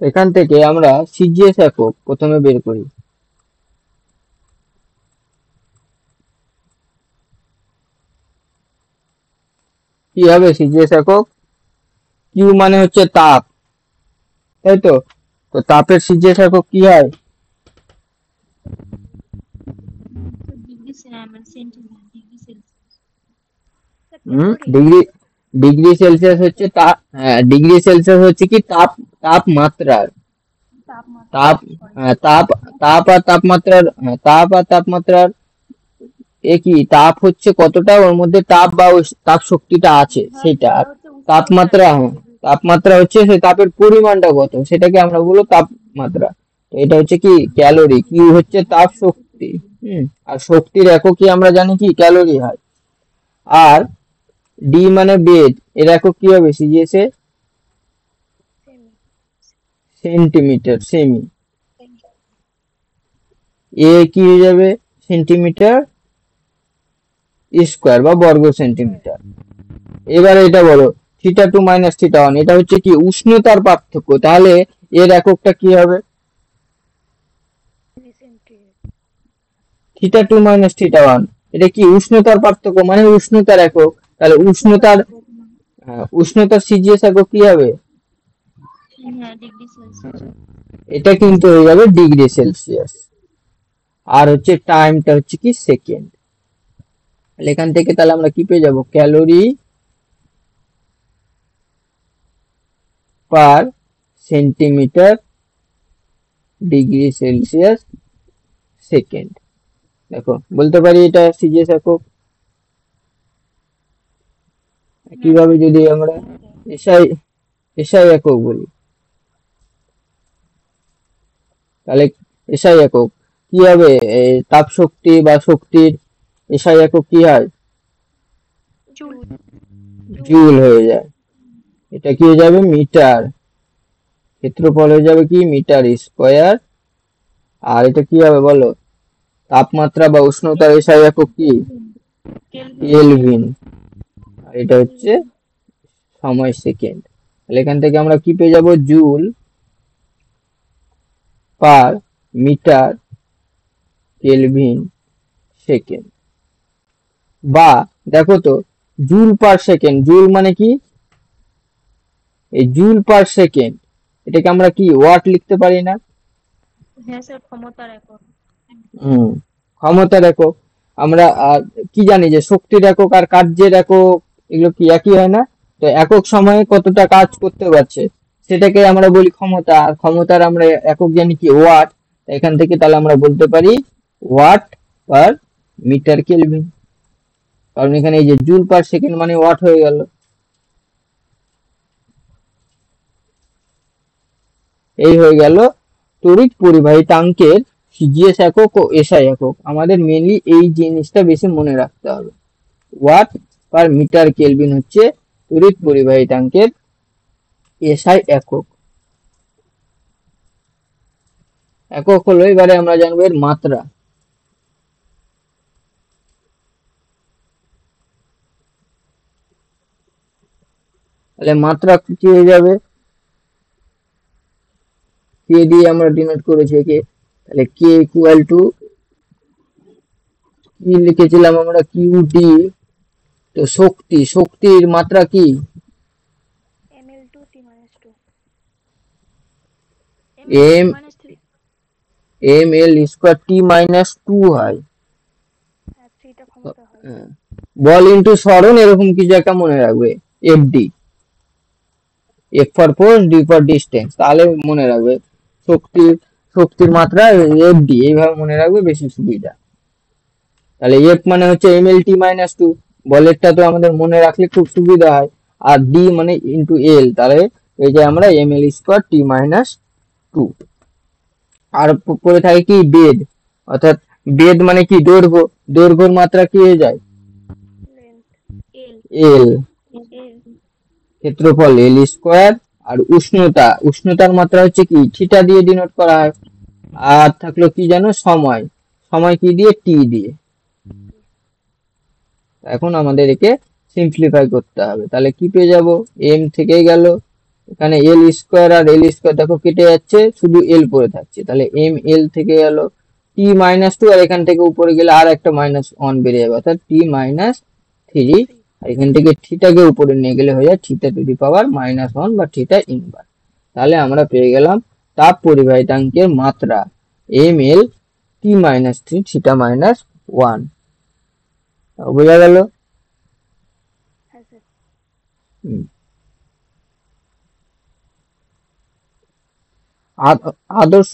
এখান থেকে আমরা সিজিএস একক প্রথমে বের করি। কি হবে সিজিএস একক? কিউ মানে হচ্ছে তাপ, তাই তো? তো তাপের সিজিএস একক কি হয়? Degree centigrade, degree Celsius. Degree degree Celsius হচ্ছে তাপ, হ্যাঁ ডিগ্রি সেলসিয়াস হচ্ছে কি তাপমাত্রার, তাপ তাপ তাপ আর তাপমাত্রার, তাপ আর তাপমাত্রার একই, তাপ হচ্ছে কতটা ওর মধ্যে তাপ বা তাপ শক্তিটা আছে সেটা, আর তাপমাত্রা, হ্যাঁ তাপমাত্রা হচ্ছে সেই তাপের পরিমাণটা কত সেটাকে আমরা বলবো তাপমাত্রা। তো এটা হচ্ছে কি ক্যালোরি, কিউ হচ্ছে তাপ শক্তি, আর শক্তির এককই আমরা জানি কি ক্যালোরি হয়। আর ডি মানে বেদ, এর একক কি হবে সিজিএস এ? সেন্টিমিটার, সেমি। এ কি হয়ে যাবে? সেন্টিমিটার স্কোয়ার বা বর্গ সেন্টিমিটার। এবার এটা বলো থিটা 2 মাইনাস থিটা 1, এটা হচ্ছে কি উষ্ণতার পার্থক্য, তাহলে এর এককটা কি হবে? থিটা 2 মাইনাস থিটা 1, এটা কি উষ্ণতার পার্থক্য মানে উষ্ণতার একক, তাহলে উষ্ণতার সিজিএস একক কি হবে? হ্যাঁ, ডিগ্রি সেলসিয়াস। এটা কিন্তু হয়ে যাবে ডিগ্রি সেলসিয়াস, আর হচ্ছে টাইমটা হচ্ছে কি সেকেন্ড। এখান থেকে তাহলে আমরা কি পেয়ে যাব, calorie per centimetre degree Celsius second. দেখো বলতে পারি এটা সিজিএস একক। কিভাবে যদি আমরা এসআই এসআই একক বলি, তাহলে এসআই একক কি হবে? তাপ শক্তি বা শক্তির এসআই একক কি হয়? জুল হয়ে যায়। এটা কি হয়ে যাবে? মিটার। ক্ষেত্রফল হয়ে যাবে কি মিটার স্কয়ার। আর এটা কি হবে বলো? তাপমাত্রা বা উষ্ণতার এসআই একক কি? কেলভিন। আর এটা হচ্ছে সময় সেকেন্ড। তাহলে এখান থেকে আমরা কি পেয়ে যাব? Joule per metre kelvin second. বা দেখো তো জুল পার সেকেন্ড, জুল মানে কি? এই জুল পার সেকেন্ড এটাকে আমরা কি ওয়াট লিখতে পারি না? হ্যাঁ স্যার, ক্ষমতার একক। হুম, ক্ষমতার একক। আমরা কি জানি যে শক্তির একক আর কার্যের একক এগুলো কি একই হয় না? তো একক সময়ে কতটা কাজ করতে পারছে সেটাকে আমরা বলি ক্ষমতা, আর ক্ষমতার আমরা একক জানি কি ওয়াট। এখান থেকে তাহলে আমরা বলতে পারি ওয়াট পার মিটার কেলভিন, কারণ এখানে এই যে জুল পার সেকেন্ড মানে ওয়াট হয়ে গেল। এই হয়ে গেল তড়িৎ পরিবাহিতাঙ্কের সিজিএস একক ও এসআই একক। আমাদের মেনলি এই জিনিসটা বেশি মনে রাখতে হবে। ওয়াট পার মিটার কেলভিন হচ্ছে তড়িৎ পরিবাহিতাঙ্কের এসআই একক। একক হলো, এবারে আমরা জানবো এর মাত্রা। তাহলে মাত্রা কি হয়ে যাবে? কে দিয়ে আমরা ডিনোট করেছি একে, তাহলে কে ইকুয়াল টু কি লিখেছিলাম আমরা, কিউ ডি। তো শক্তির মাত্রা কি? ml2 t minus 2 M ml2 minus 3 M L square T minus two হয়। আর 3 টা ক্ষমতা হয়। বল ইন্টু সরণ এরকম কিছু একটা মনে রাখবে, FD, F for force, D for distance, তাহলে মনে রাখবে শক্তির মাত্রা এফডি, এইভাবে মনে রাখবে বেশি সুবিধা। তাহলে এফ মানে হচ্ছে M L T minus two, বলেরটা তো আমাদের মনে রাখলে খুব সুবিধা হয়। আর ডি মানে ইন্টু এল, তাহলে এই যে আমরা M L square T minus two. আর পরে থাকে কি বেদ, অর্থাৎ বেদ মানে কি দৈর্ঘ্য, দৈর্ঘ্যের মাত্রা কি হয়ে যায় লেন্থ l এল, l ক্ষেত্রফল এল স্কোয়ার। আর উষ্ণতার মাত্রা হচ্ছে কি থিটা দিয়ে ডিনোট করা হয়। আর থাকলো কি জানো, সময় কি দিয়ে, টি দিয়ে। এখন আমাদের একে সিম্পলিফাই করতে হবে, তাহলে কি পেয়ে যাব, এম থেকে গেল এখানে এল স্কোয়ার, আর এল স্কোয়ার দেখো কেটে যাচ্ছে, শুধু এল পড়ে থাকছে, তাহলে এম এল থেকে গেল টি মাইনাস টু, আর এখান থেকে উপরে গেলে আর একটা মাইনাস ওয়ান বেড়ে যাবে, অর্থাৎ টি মাইনাস থ্রি। আর এখান থেকে থিটাকে উপরে নিয়ে গেলে হয়ে যায় theta two the power minus one বা থিটা ইনভার্স। তাহলে আমরা পেয়ে গেলাম তাপ পরিবাহিতাঙ্কের মাত্রা M L T minus three theta minus one. বোঝা গেল? হ্যাঁ স্যার। হুম। আদর্শ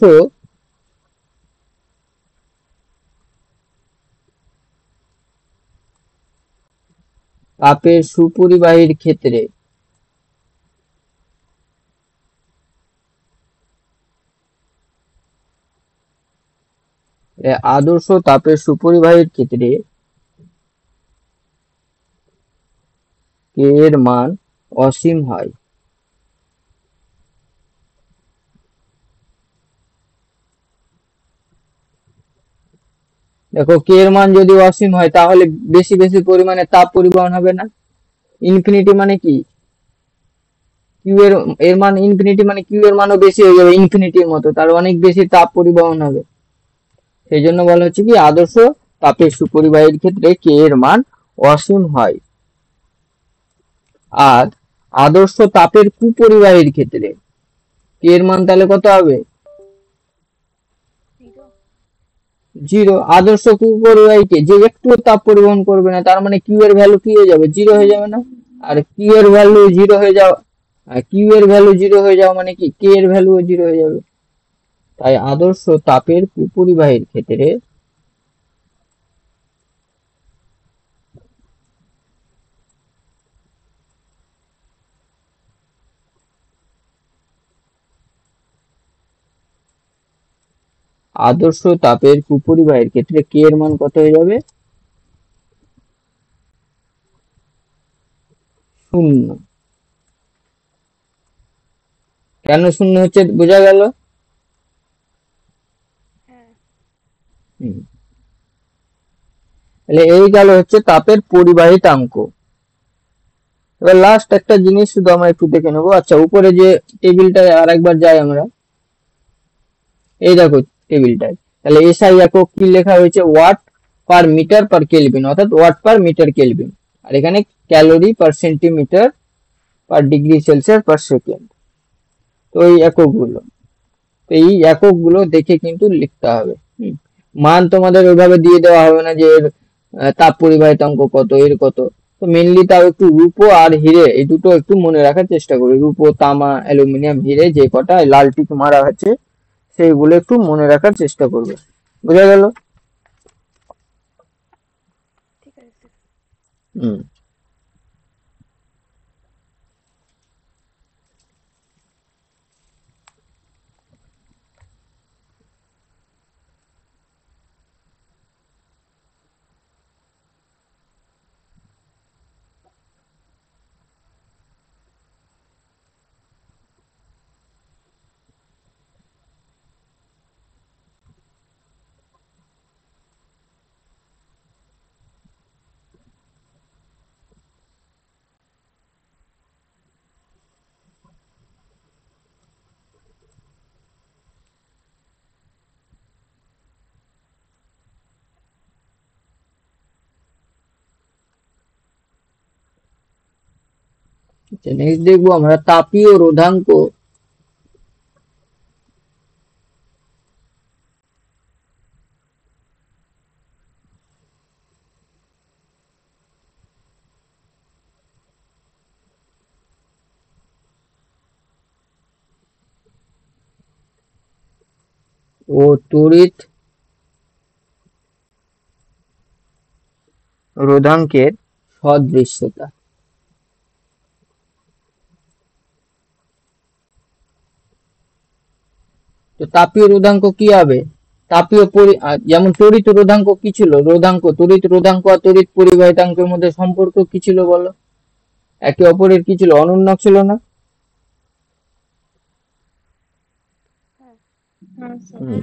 তাপের সুপরিবাহীর ক্ষেত্রে আদর্শ তাপের সুপরিবাহীর ক্ষেত্রে কে এর মান অসীম হয়। দেখো কে এর মান যদি অসীম হয় তাহলে বেশি বেশি পরিমাণে তাপ পরিবহন হবে না। ইনফিনিটি মানে কি, এর মান ইনফিনিটি মানে কিউ এর মানও বেশি হয়ে যাবে ইনফিনিটির মতো, তার অনেক বেশি তাপ পরিবহন হবে। সেই জন্য বলা হচ্ছে কি আদর্শ তাপের সুপরিবাহীর ক্ষেত্রে কে এর মান অসীম হয়। আর আদর্শ তাপের কুপরিবাহীর ক্ষেত্রে কে এর মান তাহলে কত হবে, 0 জিরো। আদর্শ কুপরিবাহীকে যে একটু তাপ পরিবহন করবে না, তার মানে কিউ এর ভ্যালু কি হয়ে যাবে, জিরো হয়ে যাবে না। আর কিউ এর ভ্যালু জিরো হয়ে যাওয়া, মানে কি কে এর ভ্যালু জিরো হয়ে যাবে। তাই আদর্শ তাপের কুপরিবাহীর ক্ষেত্রে কে এর মান কত হয়ে যাবে, শূন্য। কেন শূন্য হচ্ছে বোঝা গেল? হ্যাঁ। হুম। তাহলে এই গেল হচ্ছে তাপের পরিবাহিতাঙ্ক। এবার লাস্ট একটা জিনিস শুধু আমরা একটু দেখে নেবো। আচ্ছা, উপরে যে টেবিলটা আর একবার যাই আমরা, এই দেখো টেবিলটায়, তাহলে এসআই একক কি লেখা হয়েছে, watt per metre per kelvin, অর্থাৎ ওয়াট পার মিটার কেলভিন। আর এখানে calorie per centimetre per degree Celsius per second. তো এই এককগুলো দেখে কিন্তু লিখতে হবে। মান তোমাদের ওইভাবে দিয়ে দেওয়া হবে না যে এর তাপ পরিবাহিতাঙ্ক কত, এর কত। তো মেনলি তাও একটু রূপো আর হিরে এই দুটো একটু মনে রাখার চেষ্টা করবে। রূপো, তামা, অ্যালুমিনিয়াম, হিরে যে কটা লাল টিক মারা আছে সেইগুলো একটু মনে রাখার চেষ্টা করবে। বোঝা গেল? ঠিক আছে স্যার। হুম। আচ্ছা, নেক্সট দেখবো আমরা তাপীয় রোধাঙ্ক। ও তড়িৎ রোধাঙ্কের সদৃশ্যতা। তো তাপীয় রোধাঙ্ক কি হবে? যেমন তড়িৎ রোধাঙ্ক কি ছিল? তড়িৎ রোধাঙ্ক আর তড়িৎ পরিবাহিতাঙ্কের মধ্যে সম্পর্ক কি ছিল বলো? একে অপরের কি ছিল? অনুন্নক ছিল না? হ্যাঁ হ্যাঁ স্যার। হুম।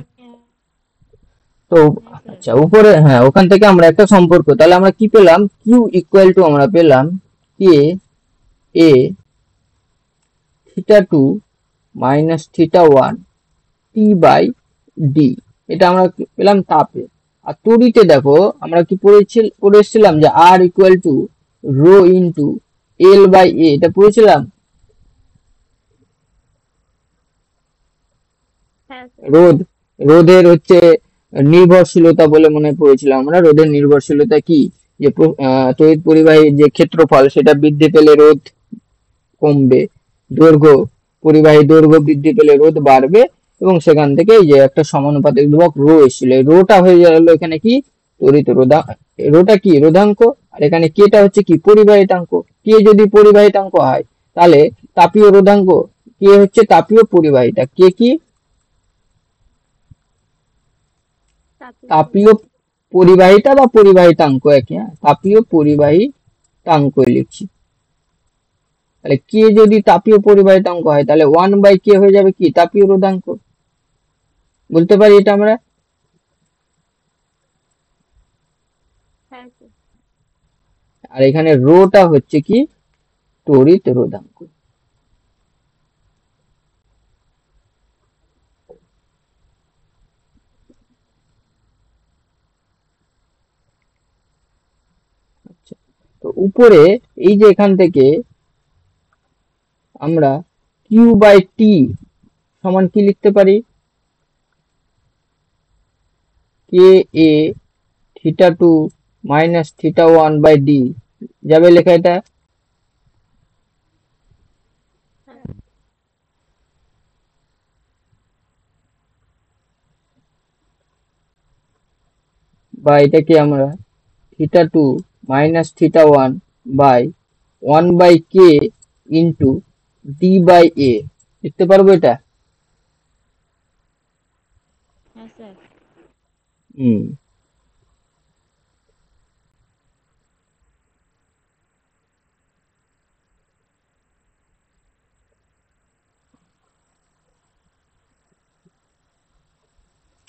তো হ্যাঁ স্যার। আচ্ছা, উপরে হ্যাঁ ওখান থেকে আমরা একটা সম্পর্ক, তাহলে আমরা কি পেলাম? কিউ ইকুয়াল টু আমরা পেলাম K A theta two minus theta one T by D. এটা আমরা পেলাম তাপে। আর তড়িতে দেখো আমরা কি পড়েছিলাম যে R equal to rho into L by A, এটা পড়েছিলাম। হ্যাঁ স্যার। রোধ, রোধের হচ্ছে নির্ভরশীলতা বলে মনে পড়েছিলাম আমরা। রোধের নির্ভরশীলতা কি? যে তড়িৎ পরিবাহী যে ক্ষেত্রফল সেটা বৃদ্ধি পেলে রোধ কমবে, দৈর্ঘ্য পরিবাহী দৈর্ঘ্য বৃদ্ধি পেলে রোধ বাড়বে, এবং সেখান থেকে এই যে একটা সমানুপাতিক ধ্রুবক রো এসেছিল, এই রোটা হয়ে গেল এখানে কি? তড়িৎ রোটা কি? রোধাঙ্ক। আর এখানে কেটা হচ্ছে কি? পরিবাহিতাঙ্ক। কে যদি পরিবাহিতাঙ্ক হয় তাহলে তাপীয় রোধাঙ্ক কে হচ্ছে তাপীয় পরিবাহিতা। কে কি? তাপীয় পরিবাহিতা বা পরিবাহিতাঙ্ক একই। হ্যাঁ, তাপীয় পরিবাহিতাঙ্ক লিখছি। তাহলে কে যদি তাপীয় পরিবাহিতাঙ্ক হয় তাহলে 1/k হয়ে যাবে কি? তাপীয় রোধাঙ্ক। বলতে পারি এটা আমরা। হ্যাঁ স্যার। আর এখানে রোটা হচ্ছে কি? তড়িৎ রোধাঙ্ক। আচ্ছা, তো উপরে এই যে এখান থেকে আমরা কিউ বাই টি সমান কি লিখতে পারি? K A theta two minus theta one by D যাবে লেখা এটা। হ্যাঁ বা এটাকে আমরা theta two minus theta one by 1/k into D by A লিখতে পারবো এটা। হ্যাঁ স্যার। হুম।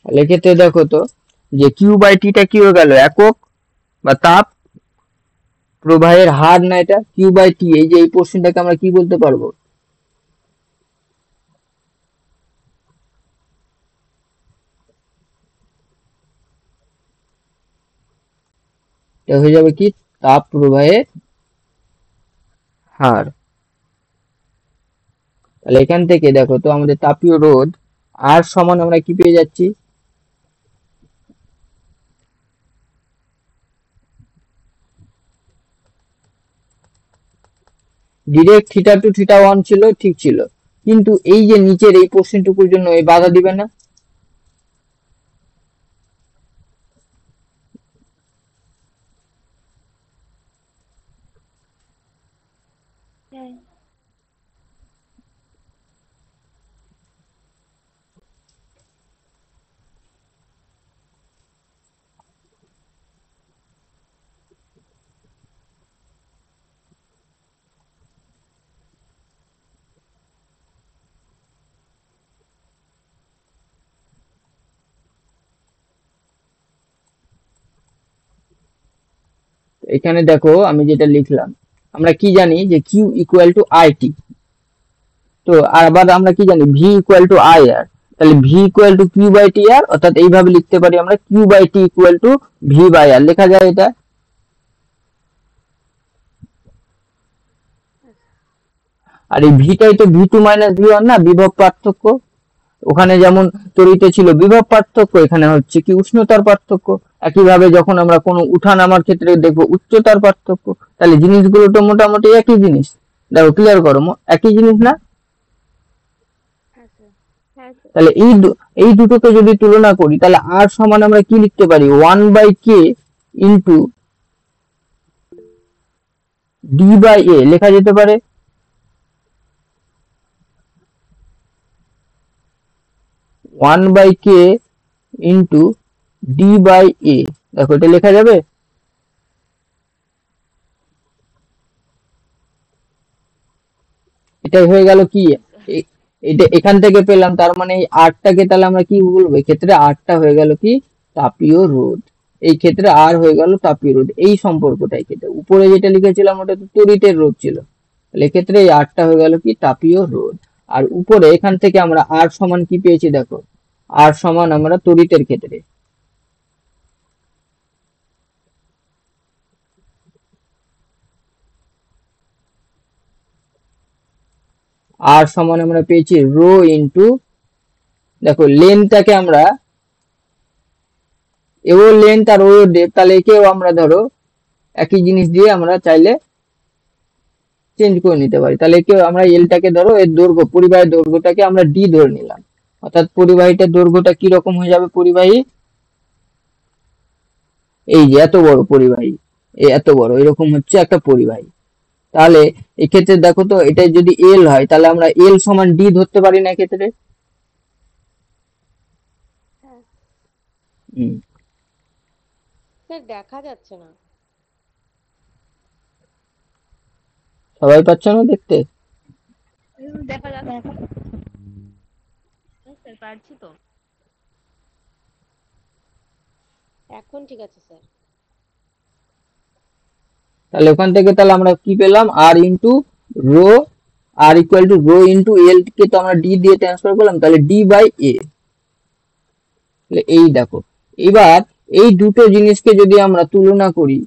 এক্ষেত্রে দেখো তো যে কিউ বাই টিটা কি হয়ে গেল? একক বা তাপ প্রবাহের হার না এটা? কিউ বাই টি, এই যে এই পোর্শনটাকে আমরা কি বলতে পারবো? এটা হয়ে যাবে কি? তাপ প্রবাহের হার। তাহলে এখান থেকে দেখো তো আমাদের তাপীয় রোধ আর সমান আমরা কি পেয়ে যাচ্ছি? Direct theta two theta one ছিল, ঠিক ছিল, কিন্তু এই যে নিচের এই পোর্শনটুকুর জন্য এই বাধা দিবে না? হ্যাঁ। এখানে দেখো আমি যেটা লিখলাম, আমরা কি জানি যে Q equal to I T. তো আবার আমরা কি জানি V equal to I R, তাহলে V equal to Q by T R, অর্থাৎ এইভাবে লিখতে পারি আমরা Q by T equal to V by R, লেখা যায় এটা। আর এই ভিটাই তো V two minus V one না, বিভব পার্থক্য। ওখানে যেমন তড়িতে ছিল বিভব পার্থক্য, এখানে হচ্ছে কি উষ্ণতার পার্থক্য। একইভাবে যখন আমরা কোনো উঠা নামার ক্ষেত্রে দেখবো উচ্চতার পার্থক্য, তাহলে জিনিসগুলো তো মোটামুটি একই জিনিস। দেখো ক্লিয়ার করো, একই জিনিস না? হ্যাঁ স্যার। হ্যাঁ স্যার। তাহলে এই দুটোকে যদি তুলনা করি, তাহলে আর সমান আমরা কি লিখতে পারি, one by K into D by A লেখা যেতে পারে। One by K into D by A, দেখো এটা লেখা যাবে। এটাই হয়ে গেল কি, এটা এখান থেকে পেলাম, তার মানে এই আরটাকে তাহলে আমরা কি বলবো, এক্ষেত্রে আরটা হয়ে গেল কি তাপীয় রোধ, এই ক্ষেত্রে আর হয়ে গেল তাপীয় রোধ। এই সম্পর্কটাই, ক্ষেত্রে উপরে যেটা লিখেছিলাম ওটা তো তড়িতের রোধ ছিল, তাহলে এক্ষেত্রে এই আরটা হয়ে গেল কি তাপীয় রোধ। আর উপরে এখান থেকে আমরা আর সমান কি পেয়েছি, দেখো আর সমান আমরা তড়িতের ক্ষেত্রে আর সমান আমরা পেয়েছি রো ইন্টু, দেখো লেন্থটাকে আমরা, এও লেন্থ আর ও ডেপথ, তাহলে একেও আমরা ধরো একই জিনিস দিয়ে আমরা চাইলে চেঞ্জ করে নিতে পারি। তাহলে একেও আমরা এলটাকে ধরো এর দৈর্ঘ্য, পরিবাহীর দৈর্ঘ্যটাকে আমরা ডি ধরে নিলাম, অর্থাৎ পরিবাহীটার দৈর্ঘ্যটা কি রকম হয়ে যাবে, পরিবাহী এই যে এত বড় পরিবাহী, এই এত বড় এরকম হচ্ছে একটা পরিবাহী। তাহলে এক্ষেত্রে দেখো তো, এটা যদি এল হয় তাহলে আমরা এল সমান ডি ধরতে পারি না এক্ষেত্রে? হ্যাঁ হুম, স্যার, দেখা যাচ্ছে না। সবাই পাচ্ছ না দেখতে? দেখা যাচ্ছে। হ্যাঁ স্যার, পারছি তো। এখন ঠিক আছে স্যার। তাহলে ওখান থেকে তাহলে আমরা কি পেলাম, R into rho, R equal to rho into L কে তো আমরা ডি দিয়ে ট্রান্সফার করলাম, তাহলে ডি বাই এ। এই দেখো, এবার এই দুটো জিনিসকে যদি আমরা তুলনা করি,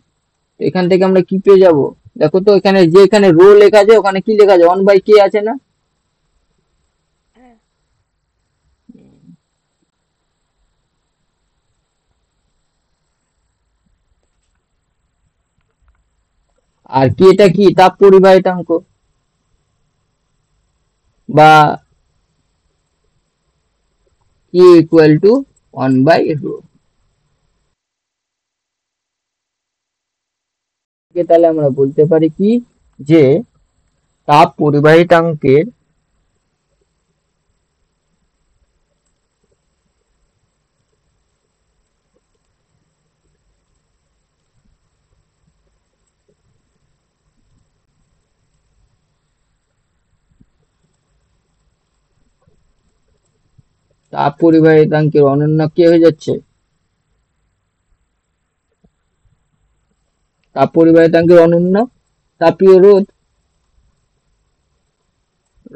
তো এখান থেকে আমরা কি পেয়ে যাব, দেখো তো এখানে যে এখানে রো লেখা আছে ওখানে কি লেখা আছে, ওয়ান বাই কে আছে না? হ্যাঁ। আর কি, এটা কি তাপ পরিবাহিতাঙ্ক, বা K equal to one by rho. তাহলে আমরা বলতে পারি কি, যে তাপ পরিবাহিতাঙ্কের তাপ পরিবাহিতাঙ্কের অনন্য কে হয়ে যাচ্ছে, তাপ পরিবাহিতাঙ্কের অনন্য তাপীয় রোধ।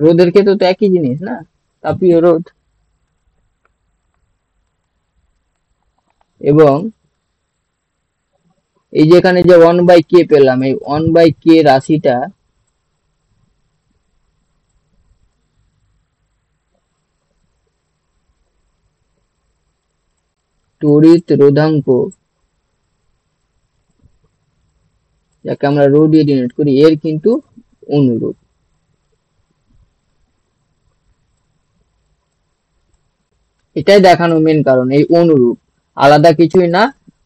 রোধের ক্ষেত্রে তো একই জিনিস না, তাপীয় রোধ। এবং এই যে এখানে যে ওয়ান বাই কে পেলাম, এই ওয়ান বাই কে রাশিটা তড়িৎ রোধাঙ্ক, যাকে আমরা রো দিয়ে ডিনোট করি, এর কিন্তু অনুরূপ। এটাই দেখানো মেন কারণ, এই অনুরূপ, আলাদা কিছুই না,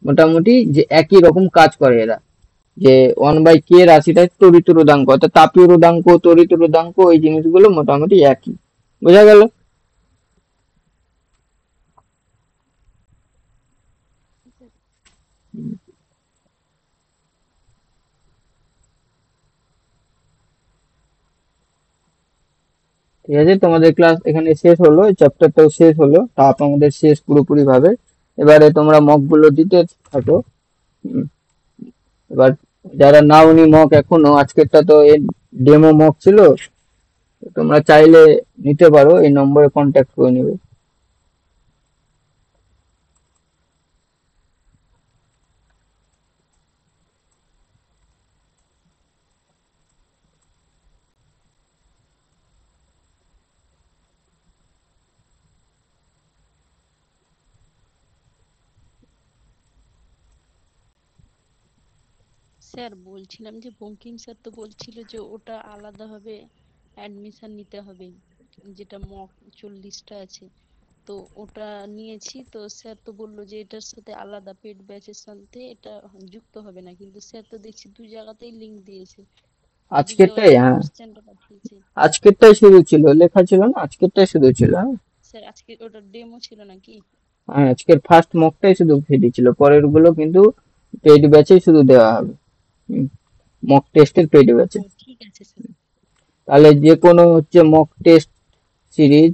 মোটামুটি যে একই রকম কাজ করে এরা। যে 1/k রাশিটা তড়িৎ রোধাঙ্ক, অর্থাৎ তাপীয় রোধাঙ্ক, তড়িৎ রোধাঙ্ক, এই জিনিসগুলো মোটামুটি একই। বোঝা গেল? ঠিক আছে, তোমাদের ক্লাস এখানে শেষ হলো, চ্যাপ্টারটাও শেষ হলো, তাপ আমাদের শেষ পুরোপুরি ভাবে। এবারে তোমরা মক গুলো দিতে থাকো। হুম, এবার যারা নাওনি মক এখনো, আজকেরটা তো ডেমো মক ছিল, তো তোমরা চাইলে নিতে পারো, এই নম্বরে কন্ট্যাক্ট করে নেবে। স্যার বলছিলাম যে বঙ্কিম স্যার তো বলছিল যে ওটা আলাদাভাবে অ্যাডমিশন নিতে হবে, যেটা মক 40টা আছে, তো ওটা নিয়েছি। তো স্যার তো বললো যে এটার সাথে আলাদা পেড ব্যাচের সাথে এটা যুক্ত হবে না, কিন্তু স্যার তো দেখছি দুই জায়গাতেই লিংক দিয়েছে, দুই আজকেরটাই, জায়গাতেই হ্যাঁ, কোশ্চেনটা পাঠিয়েছে। আজকেরটাই শুধু ছিল, লেখা ছিল না, আজকেরটাই শুধু ছিল। হ্যাঁ, স্যার আজকে ওটা ডেমো ছিল নাকি? হ্যাঁ, আজকের ফার্স্ট মকটাই শুধু ফ্রি ছিল, পরের গুলো কিন্তু পেইড ব্যাচেই শুধু দেওয়া হবে। মক টেস্টের পেইড ব্যাচে। ও ঠিক আছে স্যার। তাহলে যে কোনো হচ্ছে মক টেস্ট সিরিজ,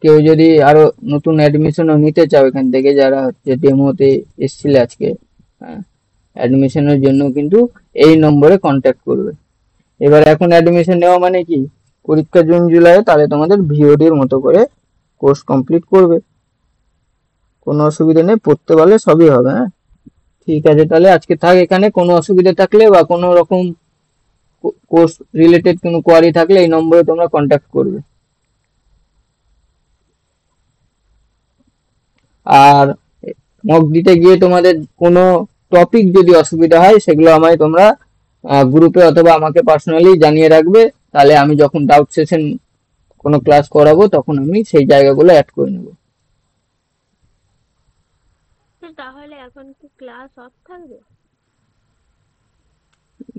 কেউ যদি আরো নতুন অ্যাডমিশনও নিতে চাও এখান থেকে, যারা হচ্ছে ডেমোতে এসেছিলে আজকে, হ্যাঁ, অ্যাডমিশনের জন্য কিন্তু এই নম্বরে কন্ট্যাক্ট করবে। এবার এখন অ্যাডমিশন নেওয়া মানে কি, পরীক্ষা জুন জুলাইয়ে, তাহলে তোমাদের ভিওডির মতো করে কোর্স কমপ্লিট করবে, কোনো অসুবিধা নেই, পড়তে পারলে সবই হবে। হ্যাঁ, ঠিক আছে, তাহলে আজকে থাক এখানে। কোনো অসুবিধা থাকলে বা কোনো রকম কোর্স রিলেটেড কোনো কোয়ারি থাকলে এই নম্বরে তোমরা কন্ট্যাক্ট করবে। আর মক দিতে গিয়ে তোমাদের কোনো টপিক যদি অসুবিধা হয়, সেগুলো আমায় তোমরা গ্রুপে অথবা আমাকে পার্সোনালি জানিয়ে রাখবে, তাহলে আমি যখন ডাউট সেশন কোনো ক্লাস করাবো তখন আমি সেই জায়গাগুলো অ্যাড করে নেব। তাহলে এখন কি ক্লাস অফ থাকবে?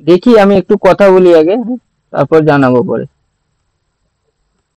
দেখি, আমি একটু কথা বলি আগে, হ্যাঁ, তারপর জানাবো পরে।